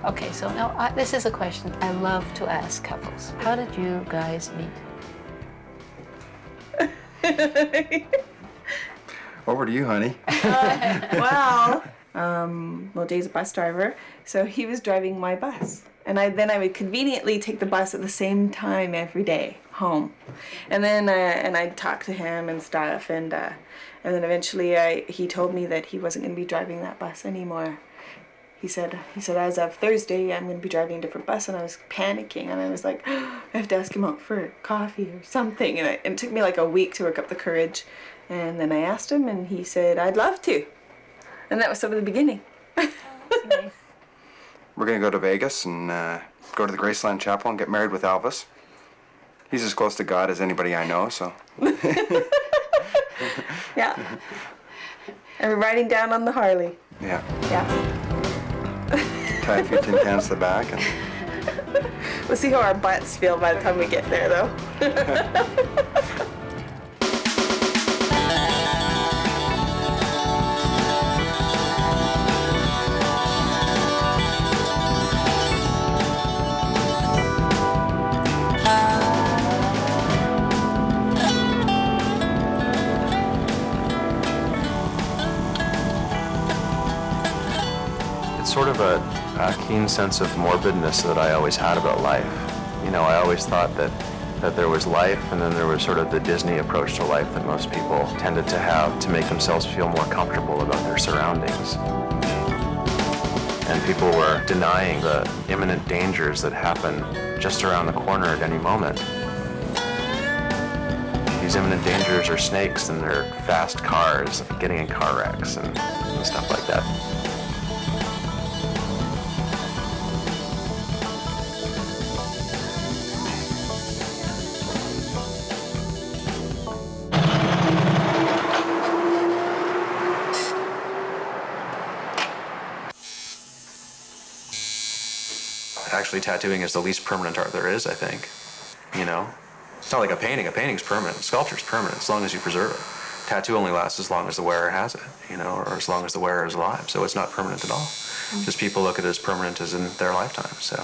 Speaker 1: Okay, so now this is a question I love to ask couples. How did you guys meet?
Speaker 13: Over to you, honey.
Speaker 3: Well, Jay's a bus driver, so he was driving my bus. And then I would conveniently take the bus at the same time every day home. And then I'd talk to him and stuff, and then eventually he told me that he wasn't going to be driving that bus anymore. He said, as of Thursday, I'm going to be driving a different bus, and I was panicking, and I was like, I have to ask him out for coffee or something, and it took me like a week to work up the courage, and then I asked him, and he said, I'd love to, and that was some of the beginning.
Speaker 1: Nice.
Speaker 13: We're going to go to Vegas and go to the Graceland Chapel and get married with Elvis. He's as close to God as anybody I know, so.
Speaker 3: Yeah. And we're riding down on the Harley.
Speaker 13: Yeah.
Speaker 3: Yeah.
Speaker 13: Tie a few tin cans to the back. And
Speaker 3: We'll see how our butts feel by the time we get there, though.
Speaker 2: It's sort of a keen sense of morbidness that I always had about life. You know, I always thought that there was life, and then there was sort of the Disney approach to life that most people tended to have to make themselves feel more comfortable about their surroundings. And people were denying the imminent dangers that happen just around the corner at any moment. These imminent dangers are snakes, and they're fast cars, getting in car wrecks and stuff like that. Actually, tattooing is the least permanent art there is, I think. You know? It's not like a painting. A painting's permanent. Sculpture's permanent as long as you preserve it. Tattoo only lasts as long as the wearer has it, you know, or as long as the wearer is alive. So it's not permanent at all. Just people look at it as permanent as in their lifetime, so.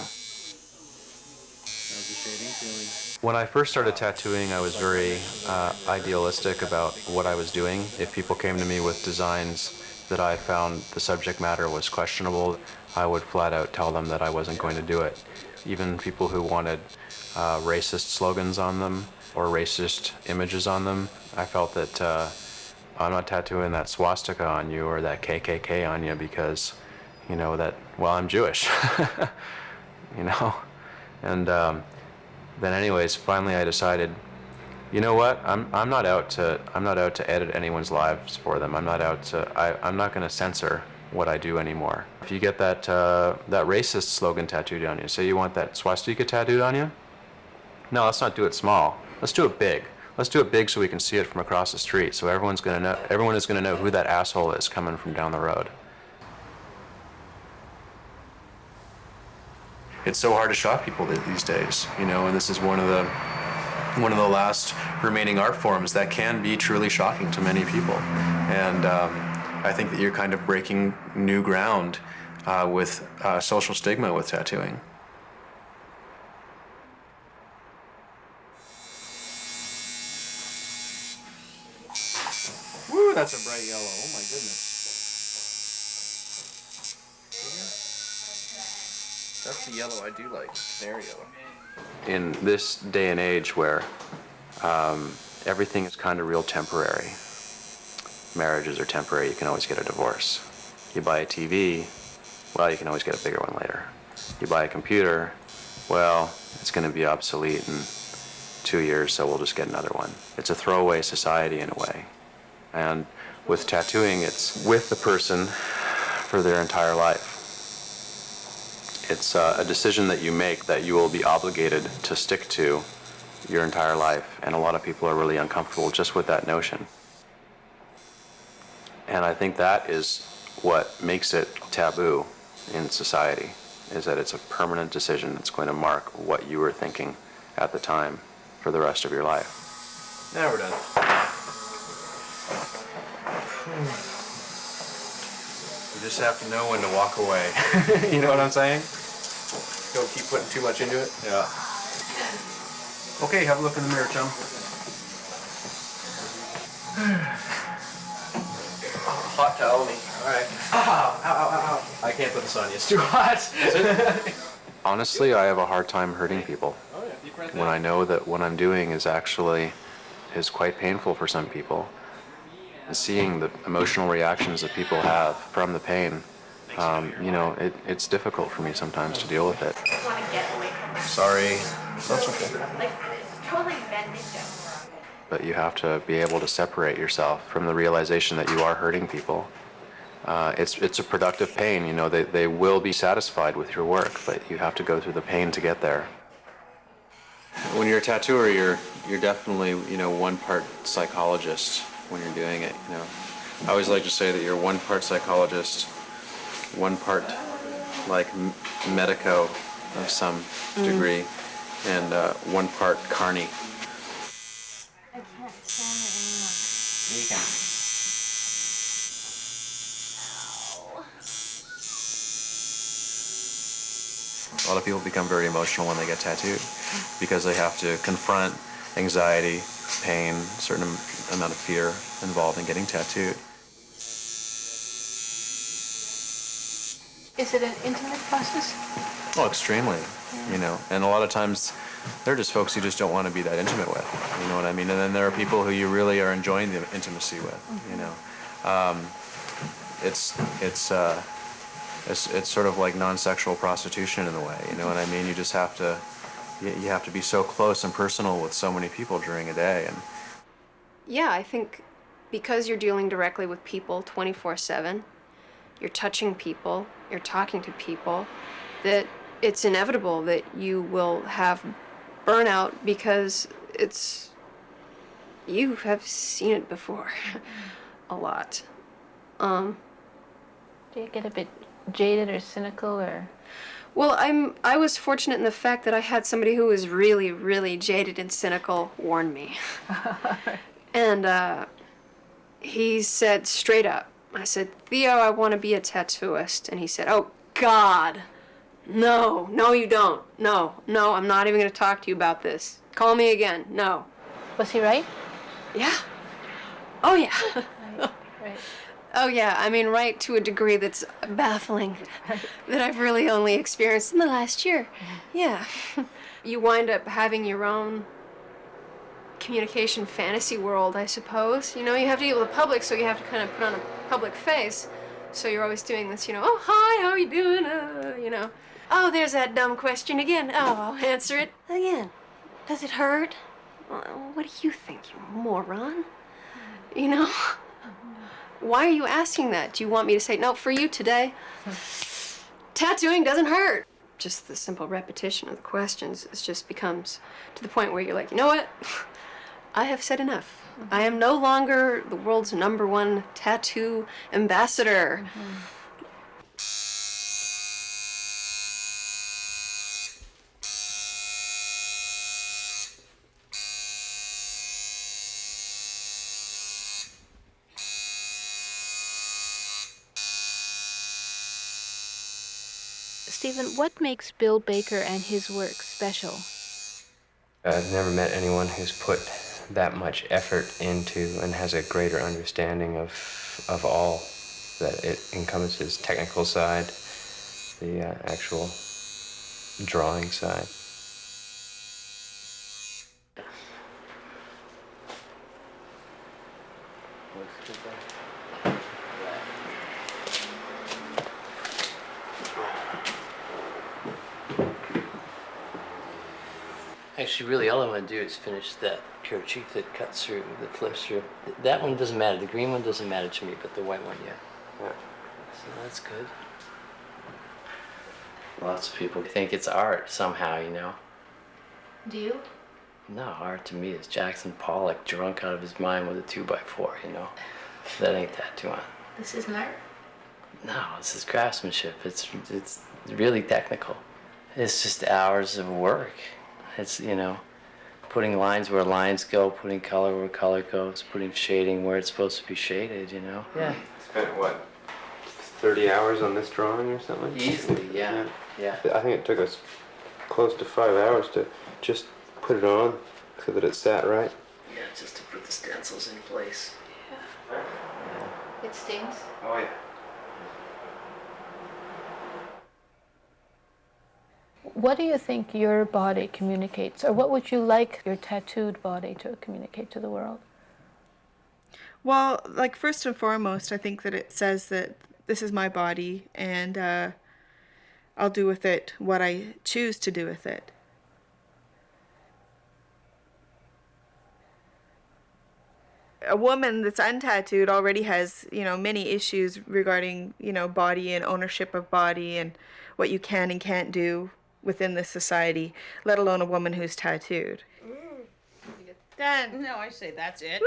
Speaker 2: When I first started tattooing, I was very idealistic about what I was doing. If people came to me with designs that I found the subject matter was questionable, I would flat out tell them that I wasn't going to do it. Even people who wanted racist slogans on them or racist images on them, I felt that I'm not tattooing that swastika on you or that KKK on you because, you know, that, well, I'm Jewish, you know? And then anyways, finally I decided, you know what? I'm not out to edit anyone's lives for them. I'm not going to censor what I do anymore. If you get that racist slogan tattooed on you, say you want that swastika tattooed on you, no, let's not do it small. Let's do it big. Let's do it big so we can see it from across the street. So everyone is going to know who that asshole is coming from down the road. It's so hard to shock people these days, you know, and this is one of one of the last remaining art forms that can be truly shocking to many people. And I think that you're kind of breaking new ground with social stigma with tattooing. Woo, that's a bright yellow. Oh my goodness. That's the yellow I do like, canary yellow. In this day and age where everything is kind of real temporary, marriages are temporary, you can always get a divorce. You buy a TV, well, you can always get a bigger one later. You buy a computer, well, it's going to be obsolete in 2 years, so we'll just get another one. It's a throwaway society in a way. And with tattooing, it's with the person for their entire life. It's a decision that you make that you will be obligated to stick to your entire life, and a lot of people are really uncomfortable just with that notion. And I think that is what makes it taboo in society, is that it's a permanent decision that's going to mark what you were thinking at the time for the rest of your life. Now we're done. You just have to know when to walk away. You know what I'm saying? Don't keep putting too much into it. Yeah. Okay, have a look in the mirror, chum. Hot towel me. All right. Ow, ow, ow, ow. I can't put this on you. It's too hot. Is it? Honestly, I have a hard time hurting people. When I know that what I'm doing is quite painful for some people. And seeing the emotional reactions that people have from the pain, you know, it's difficult for me sometimes to deal with it. Sorry. That's okay.
Speaker 14: Like, totally bending down.
Speaker 2: But you have to be able to separate yourself from the realization that you are hurting people. It's a productive pain, you know, they will be satisfied with your work, but you have to go through the pain to get there. When you're a tattooer, you're definitely, you know, one part psychologist when you're doing it, you know. I always like to say that you're one part psychologist, one part like medico of some degree, and one part carny.
Speaker 14: I can't stand it anymore.
Speaker 2: You can. A lot of people become very emotional when they get tattooed because they have to confront anxiety, pain, a certain amount of fear involved in getting tattooed.
Speaker 1: Is it an intimate process?
Speaker 2: Oh, extremely, you know, and a lot of times they're just folks you just don't want to be that intimate with, you know what I mean? And then there are people who you really are enjoying the intimacy with, you know. It's sort of like non-sexual prostitution in a way, you know what I mean? You just have to, you have to be so close and personal with so many people during a day. And
Speaker 9: Yeah, I think because you're dealing directly with people 24/7, you're touching people, you're talking to people, that it's inevitable that you will have burnout because you have seen it before a lot.
Speaker 1: Do you get a bit jaded or cynical or?
Speaker 9: Well, I was fortunate in the fact that I had somebody who was really, really jaded and cynical warn me. And he said straight up, I said, Theo, I want to be a tattooist. And he said, oh, God, no, you don't. No, I'm not even going to talk to you about this. Call me again. No.
Speaker 1: Was he right?
Speaker 9: Yeah. Oh, yeah.
Speaker 1: Right.
Speaker 9: Oh, yeah. I mean, right to a degree that's baffling, that I've really only experienced in the last year. Yeah. You wind up having your own communication fantasy world, I suppose. You know, you have to deal with the public, so you have to kind of put on a public face. So you're always doing this, you know, oh, hi, how are you doing? You know, oh, there's that dumb question again. Oh, I'll answer it again. Does it hurt? What do you think, you moron? You know? Why are you asking that? Do you want me to say, no, for you today, tattooing doesn't hurt? Just the simple repetition of the questions, it just becomes to the point where you're like, you know what? I have said enough. I am no longer the world's #1 tattoo ambassador.
Speaker 1: Stephen, what makes Bill Baker and his work special?
Speaker 5: I've never met anyone who's put that much effort into and has a greater understanding of all that it encompasses: technical side, the actual drawing side.
Speaker 12: Actually, really, all I want to do is finish that pure cheek that cuts through, that flips through. That one doesn't matter. The green one doesn't matter to me, but the white one, yeah. So that's good. Lots of people think it's art somehow, you know.
Speaker 14: Do you?
Speaker 12: No, art to me is Jackson Pollock drunk out of his mind with a 2x4, you know. That ain't tattooing.
Speaker 14: This isn't art?
Speaker 12: No, this is craftsmanship. It's really technical. It's just hours of work. It's, you know, putting lines where lines go, putting color where color goes, putting shading where it's supposed to be shaded, you know? Yeah.
Speaker 5: Spent what, 30 hours on this drawing or something?
Speaker 12: Easily, yeah. Yeah.
Speaker 5: I think it took us close to 5 hours to just put it on so that it sat right.
Speaker 12: Yeah, just to put the stencils in place.
Speaker 14: It stings.
Speaker 5: Oh, yeah.
Speaker 1: What do you think your body communicates, or what would you like your tattooed body to communicate to the world?
Speaker 3: Well, like, first and foremost, I think that it says that this is my body, and I'll do with it what I choose to do with it. A woman that's untattooed already has, you know, many issues regarding, you know, body and ownership of body and what you can and can't do within this society, let alone a woman who's tattooed.
Speaker 9: Done.
Speaker 4: No, I say that's it.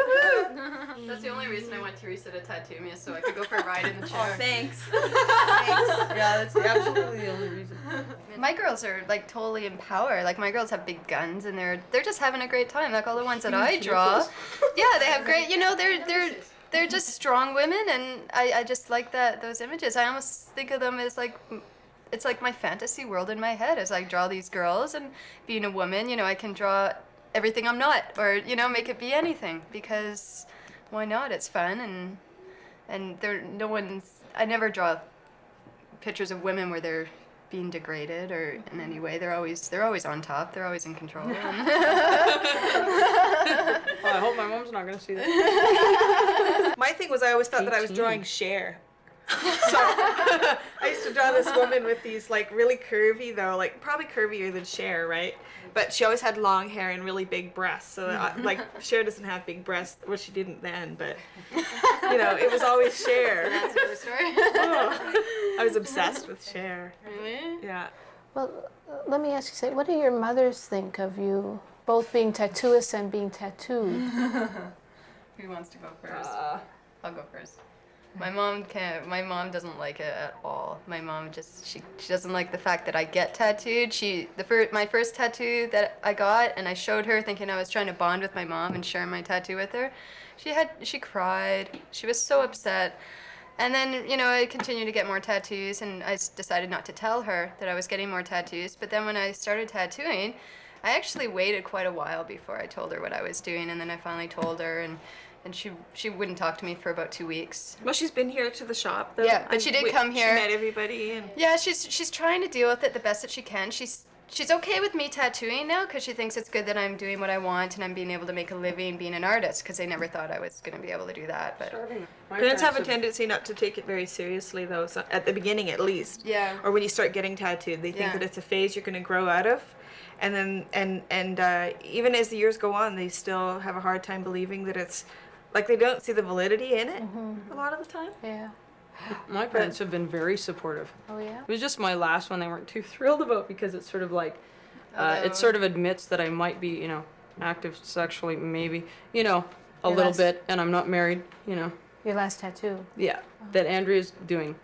Speaker 9: That's the only reason I want Teresa to tattoo me, is so I could go for a ride in the chair.
Speaker 3: Oh, thanks.
Speaker 4: Yeah, that's absolutely the only reason.
Speaker 9: My girls are like totally empowered. Like, my girls have big guns and they're just having a great time. Like all the ones that I draw. Yeah, they have great, you know, they're just strong women, and I just like those images. I almost think of them as like, it's like my fantasy world in my head as I draw these girls, and being a woman, you know, I can draw everything I'm not, or, you know, make it be anything, because why not? It's fun, and I never draw pictures of women where they're being degraded or in any way. They're always on top. They're always in control.
Speaker 4: Well, I hope my mom's not gonna see that.
Speaker 3: My thing was, I always thought that I was drawing Cher. So I used to draw this woman with these, like, really curvy, though, like probably curvier than Cher, right? But she always had long hair and really big breasts. So like, Cher doesn't have big breasts. Well, she didn't then, but you know, it was always Cher.
Speaker 9: That's another story.
Speaker 3: Oh, I was obsessed with Cher.
Speaker 9: Really?
Speaker 3: Yeah.
Speaker 1: Well, let me ask you, say, what do your mothers think of you both being tattooists and being tattooed?
Speaker 9: Who wants to go first? I'll go first. My mom doesn't like it at all. My mom she doesn't like the fact that I get tattooed. My first tattoo that I got, and I showed her thinking I was trying to bond with my mom and share my tattoo with her. She cried. She was so upset. And then, you know, I continued to get more tattoos, and I decided not to tell her that I was getting more tattoos. But then when I started tattooing, I actually waited quite a while before I told her what I was doing, and then I finally told her, and she wouldn't talk to me for about 2 weeks.
Speaker 3: Well, she's been here to the shop, though.
Speaker 9: Yeah, but she did come here.
Speaker 3: She met everybody, and
Speaker 9: yeah, she's trying to deal with it the best that she can. She's okay with me tattooing now, because she thinks it's good that I'm doing what I want and I'm being able to make a living being an artist, because they never thought I was going to be able to do that. But
Speaker 3: parents have a tendency not to take it very seriously, though, so at the beginning at least.
Speaker 9: Yeah.
Speaker 3: Or when you start getting tattooed, they think that it's a phase you're going to grow out of. And then, and even as the years go on, they still have a hard time believing that it's, like, they don't see the validity in it a lot of the time.
Speaker 1: Yeah.
Speaker 4: My parents have been very supportive.
Speaker 1: Oh, yeah?
Speaker 4: It was just my last one they weren't too thrilled about, because it's sort of like, it sort of admits that I might be, you know, active sexually, maybe, you know, a little bit, and I'm not married, you know.
Speaker 1: Your last tattoo?
Speaker 4: Yeah, that Andrea's doing,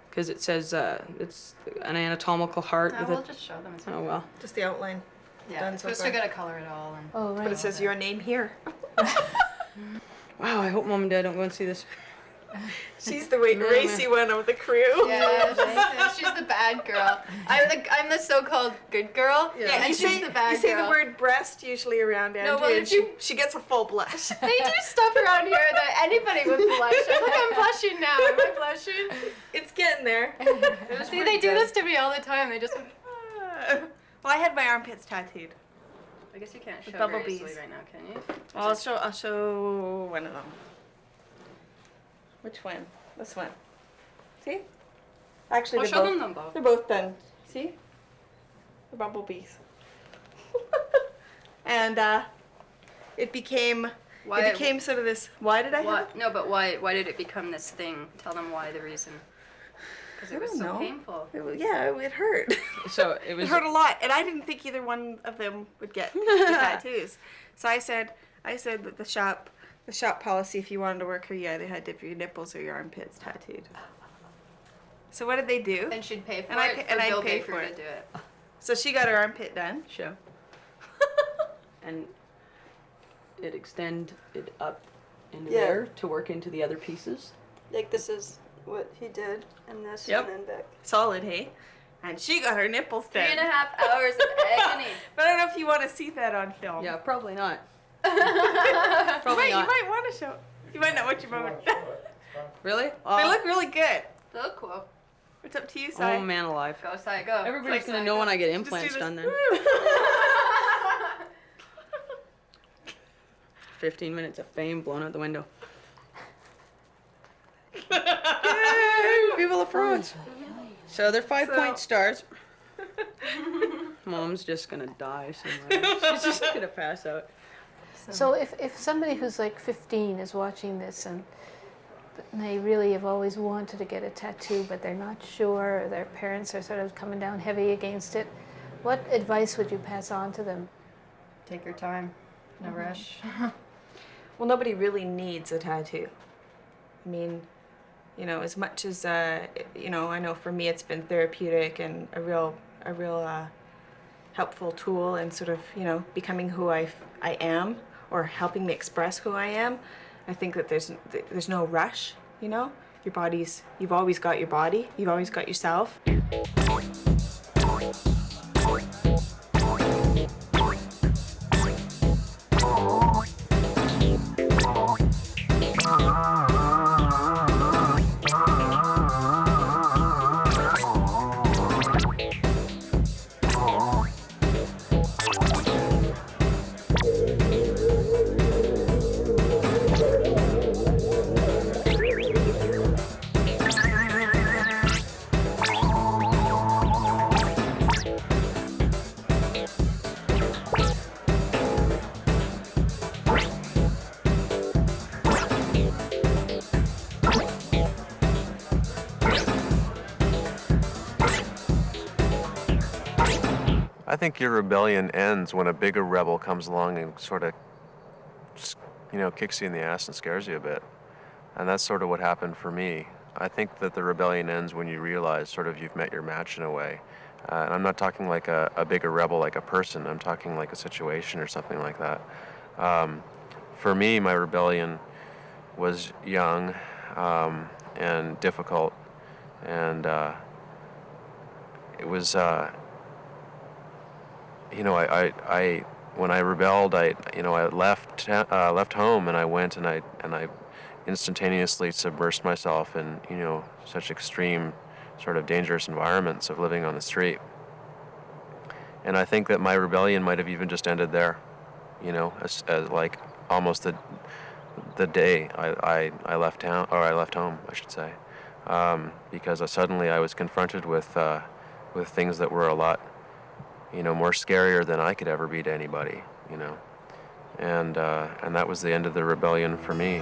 Speaker 4: because it says it's an anatomical heart.
Speaker 9: We'll just show them.
Speaker 4: Oh, well.
Speaker 3: Just the outline.
Speaker 9: Yeah, so still got to color it all. And
Speaker 1: oh, right.
Speaker 3: But it says your name here.
Speaker 4: Wow, I hope Mom and Dad don't go and see this.
Speaker 3: She's the racy one of the crew.
Speaker 9: Yeah, she's the bad girl. I'm the so-called good girl.
Speaker 3: Yeah,
Speaker 9: and she's the bad girl.
Speaker 3: You say the word breast usually around Andrea,
Speaker 9: well,
Speaker 3: and she gets a full blush.
Speaker 9: They do stuff around here that anybody would blush. Look, I'm blushing now. Am I blushing?
Speaker 3: It's getting there.
Speaker 9: See, they do this to me all the time. They just.
Speaker 3: Well, I had my armpits tattooed.
Speaker 9: I guess you can't show
Speaker 3: bubble
Speaker 9: very
Speaker 3: bees
Speaker 9: easily right now, can you?
Speaker 3: Well, I'll show one of them. Which one? This one. See? Actually,
Speaker 9: Well,
Speaker 3: they're
Speaker 9: show
Speaker 3: both,
Speaker 9: them both.
Speaker 3: They're both done. See? They're bumblebees. And it became sort of this. Why did I have it?
Speaker 9: No, but why did it become this thing? Tell them why, the reason. Because it was so painful.
Speaker 3: It hurt.
Speaker 4: So it
Speaker 3: It hurt a lot, and I didn't think either one of them would get the tattoos. So I said that the shop policy, if you wanted to work here, you either had to have your nipples or your armpits tattooed. So what did they do?
Speaker 9: And she'd pay for
Speaker 3: And
Speaker 9: it.
Speaker 3: I'd
Speaker 9: Bill
Speaker 3: pay
Speaker 9: Baker
Speaker 3: for
Speaker 9: to
Speaker 3: it.
Speaker 9: do it.
Speaker 3: So she got her armpit done.
Speaker 4: Show. And it extended up into there to work into the other pieces.
Speaker 3: Like this is what he did, and this,
Speaker 4: Yep.
Speaker 3: and then back. Solid, hey? And she got her nipples done.
Speaker 9: 3.5 hours of agony.
Speaker 3: But I don't know if you want to see that on film.
Speaker 4: Yeah, probably not.
Speaker 3: Probably you
Speaker 4: not.
Speaker 3: might want to show. You might not want your mom.
Speaker 4: Really?
Speaker 3: They look really good.
Speaker 9: They look cool.
Speaker 3: It's up to you, Si.
Speaker 4: Oh man alive.
Speaker 9: Go, Si, go.
Speaker 4: Everybody's
Speaker 9: Like,
Speaker 4: gonna
Speaker 9: Si,
Speaker 4: know
Speaker 9: go.
Speaker 4: when I get
Speaker 3: Just do
Speaker 4: implants
Speaker 3: this.
Speaker 4: done then. 15 minutes of fame blown out the window. People approach. So they're 5-point stars. Mom's just gonna die somewhere. She's just gonna pass out.
Speaker 1: So if somebody who's like 15 is watching this and they really have always wanted to get a tattoo, but they're not sure, or their parents are sort of coming down heavy against it, what advice would you pass on to them?
Speaker 9: Take your time. No rush.
Speaker 3: Well, nobody really needs a tattoo. I mean, you know, as much as you know, I know for me it's been therapeutic and a real helpful tool in sort of, you know, becoming who I am, or helping me express who I am. I think that there's no rush, you know? You've always got your body, you've always got yourself.
Speaker 2: I think your rebellion ends when a bigger rebel comes along and sort of, you know, kicks you in the ass and scares you a bit. And that's sort of what happened for me. I think that the rebellion ends when you realize sort of you've met your match in a way. And I'm not talking like a bigger rebel like a person. I'm talking like a situation or something like that. For me, my rebellion was young and difficult. And it was... you know, I when I rebelled, I left home and I went and I instantaneously submersed myself in, you know, such extreme, sort of dangerous environments of living on the street. And I think that my rebellion might have even just ended there, you know, as like almost the day I left town, or I left home, I should say, because suddenly I was confronted with things that were a lot, you know, more scarier than I could ever be to anybody, you know, and that was the end of the rebellion for me.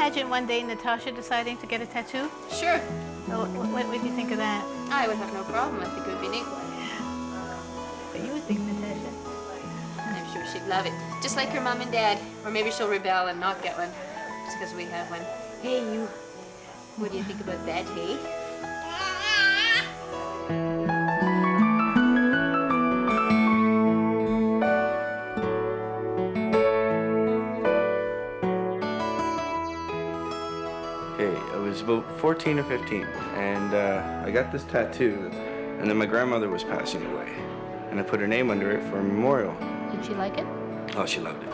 Speaker 15: imagine one day Natasha deciding to get a tattoo?
Speaker 14: Sure.
Speaker 15: What would you think of that?
Speaker 14: I would have no problem. I think it would be neat.
Speaker 15: But you would think, Natasha.
Speaker 14: I'm sure she'd love it. Just like her mom and dad. Or maybe she'll rebel and not get one. Just because we have one. Hey, you. What do you think about that, hey?
Speaker 16: Okay, I was about 14 or 15, and I got this tattoo, and then my grandmother was passing away, and I put her name under it for a memorial.
Speaker 15: Did she like it?
Speaker 16: Oh, she loved it.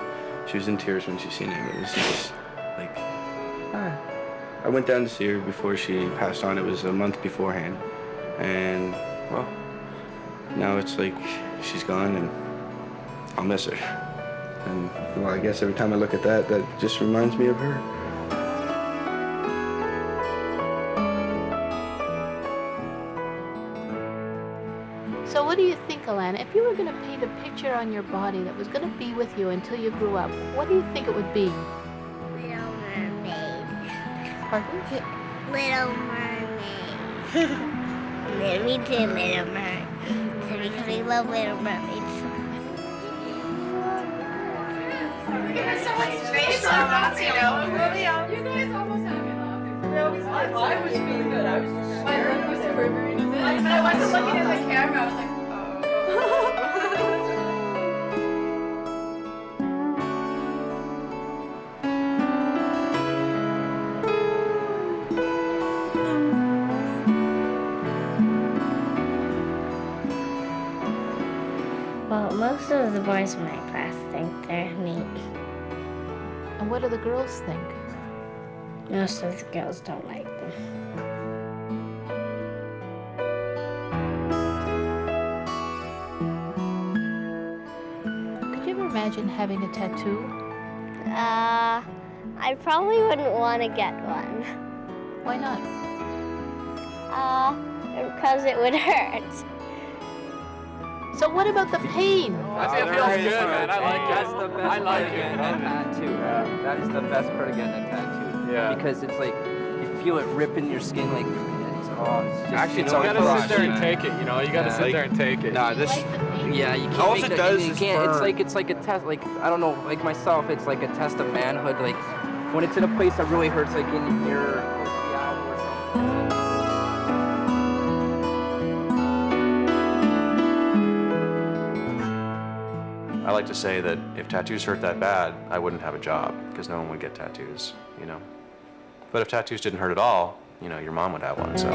Speaker 16: She was in tears when she seen it. It was just like, I went down to see her before she passed on. It was a month beforehand, and well, now it's like she's gone, and I'll miss her. And well, I guess every time I look at that, that just reminds me of her.
Speaker 15: So what do you think, Alana? If you were going to paint a picture on your body that was going to be with you until you grew up, what do you think it would be?
Speaker 17: Little Mermaid.
Speaker 15: Pardon?
Speaker 17: Little Mermaid. Me too, Little Mermaid. Because we love Little Mermaids.
Speaker 14: Someone's face on us, you know. You guys almost had me laughing. I was being good. I was just staring with everybody. But I wasn't looking at the camera. I was like,
Speaker 17: Well, most of the boys in my class think they're neat.
Speaker 15: And what do the girls think?
Speaker 17: Most of the girls don't like them.
Speaker 15: Could you ever imagine having a tattoo?
Speaker 17: I probably wouldn't want to get one.
Speaker 15: Why not?
Speaker 17: Because it would hurt.
Speaker 15: So what about the pain?
Speaker 18: I think it feels good, man. I like it. That's the best I like it.
Speaker 19: Getting a tattoo. That is the best part of getting a tattoo.
Speaker 18: Yeah.
Speaker 19: Because it's like you feel it ripping your skin like. It's just,
Speaker 18: Actually, you gotta sit there and take it. You know, you gotta sit there and take it.
Speaker 19: Nah, this. Yeah, you can't.
Speaker 18: All
Speaker 19: make
Speaker 18: it
Speaker 19: that,
Speaker 18: does
Speaker 19: you
Speaker 18: is
Speaker 19: can't.
Speaker 18: burn.
Speaker 19: It's like a test. Like I don't know. Like myself, it's like a test of manhood. Like when it's in a place that really hurts, like in here, close to the eye or something.
Speaker 2: I like to say that if tattoos hurt that bad, I wouldn't have a job because no one would get tattoos, you know. But if tattoos didn't hurt at all, you know, your mom would have one, so.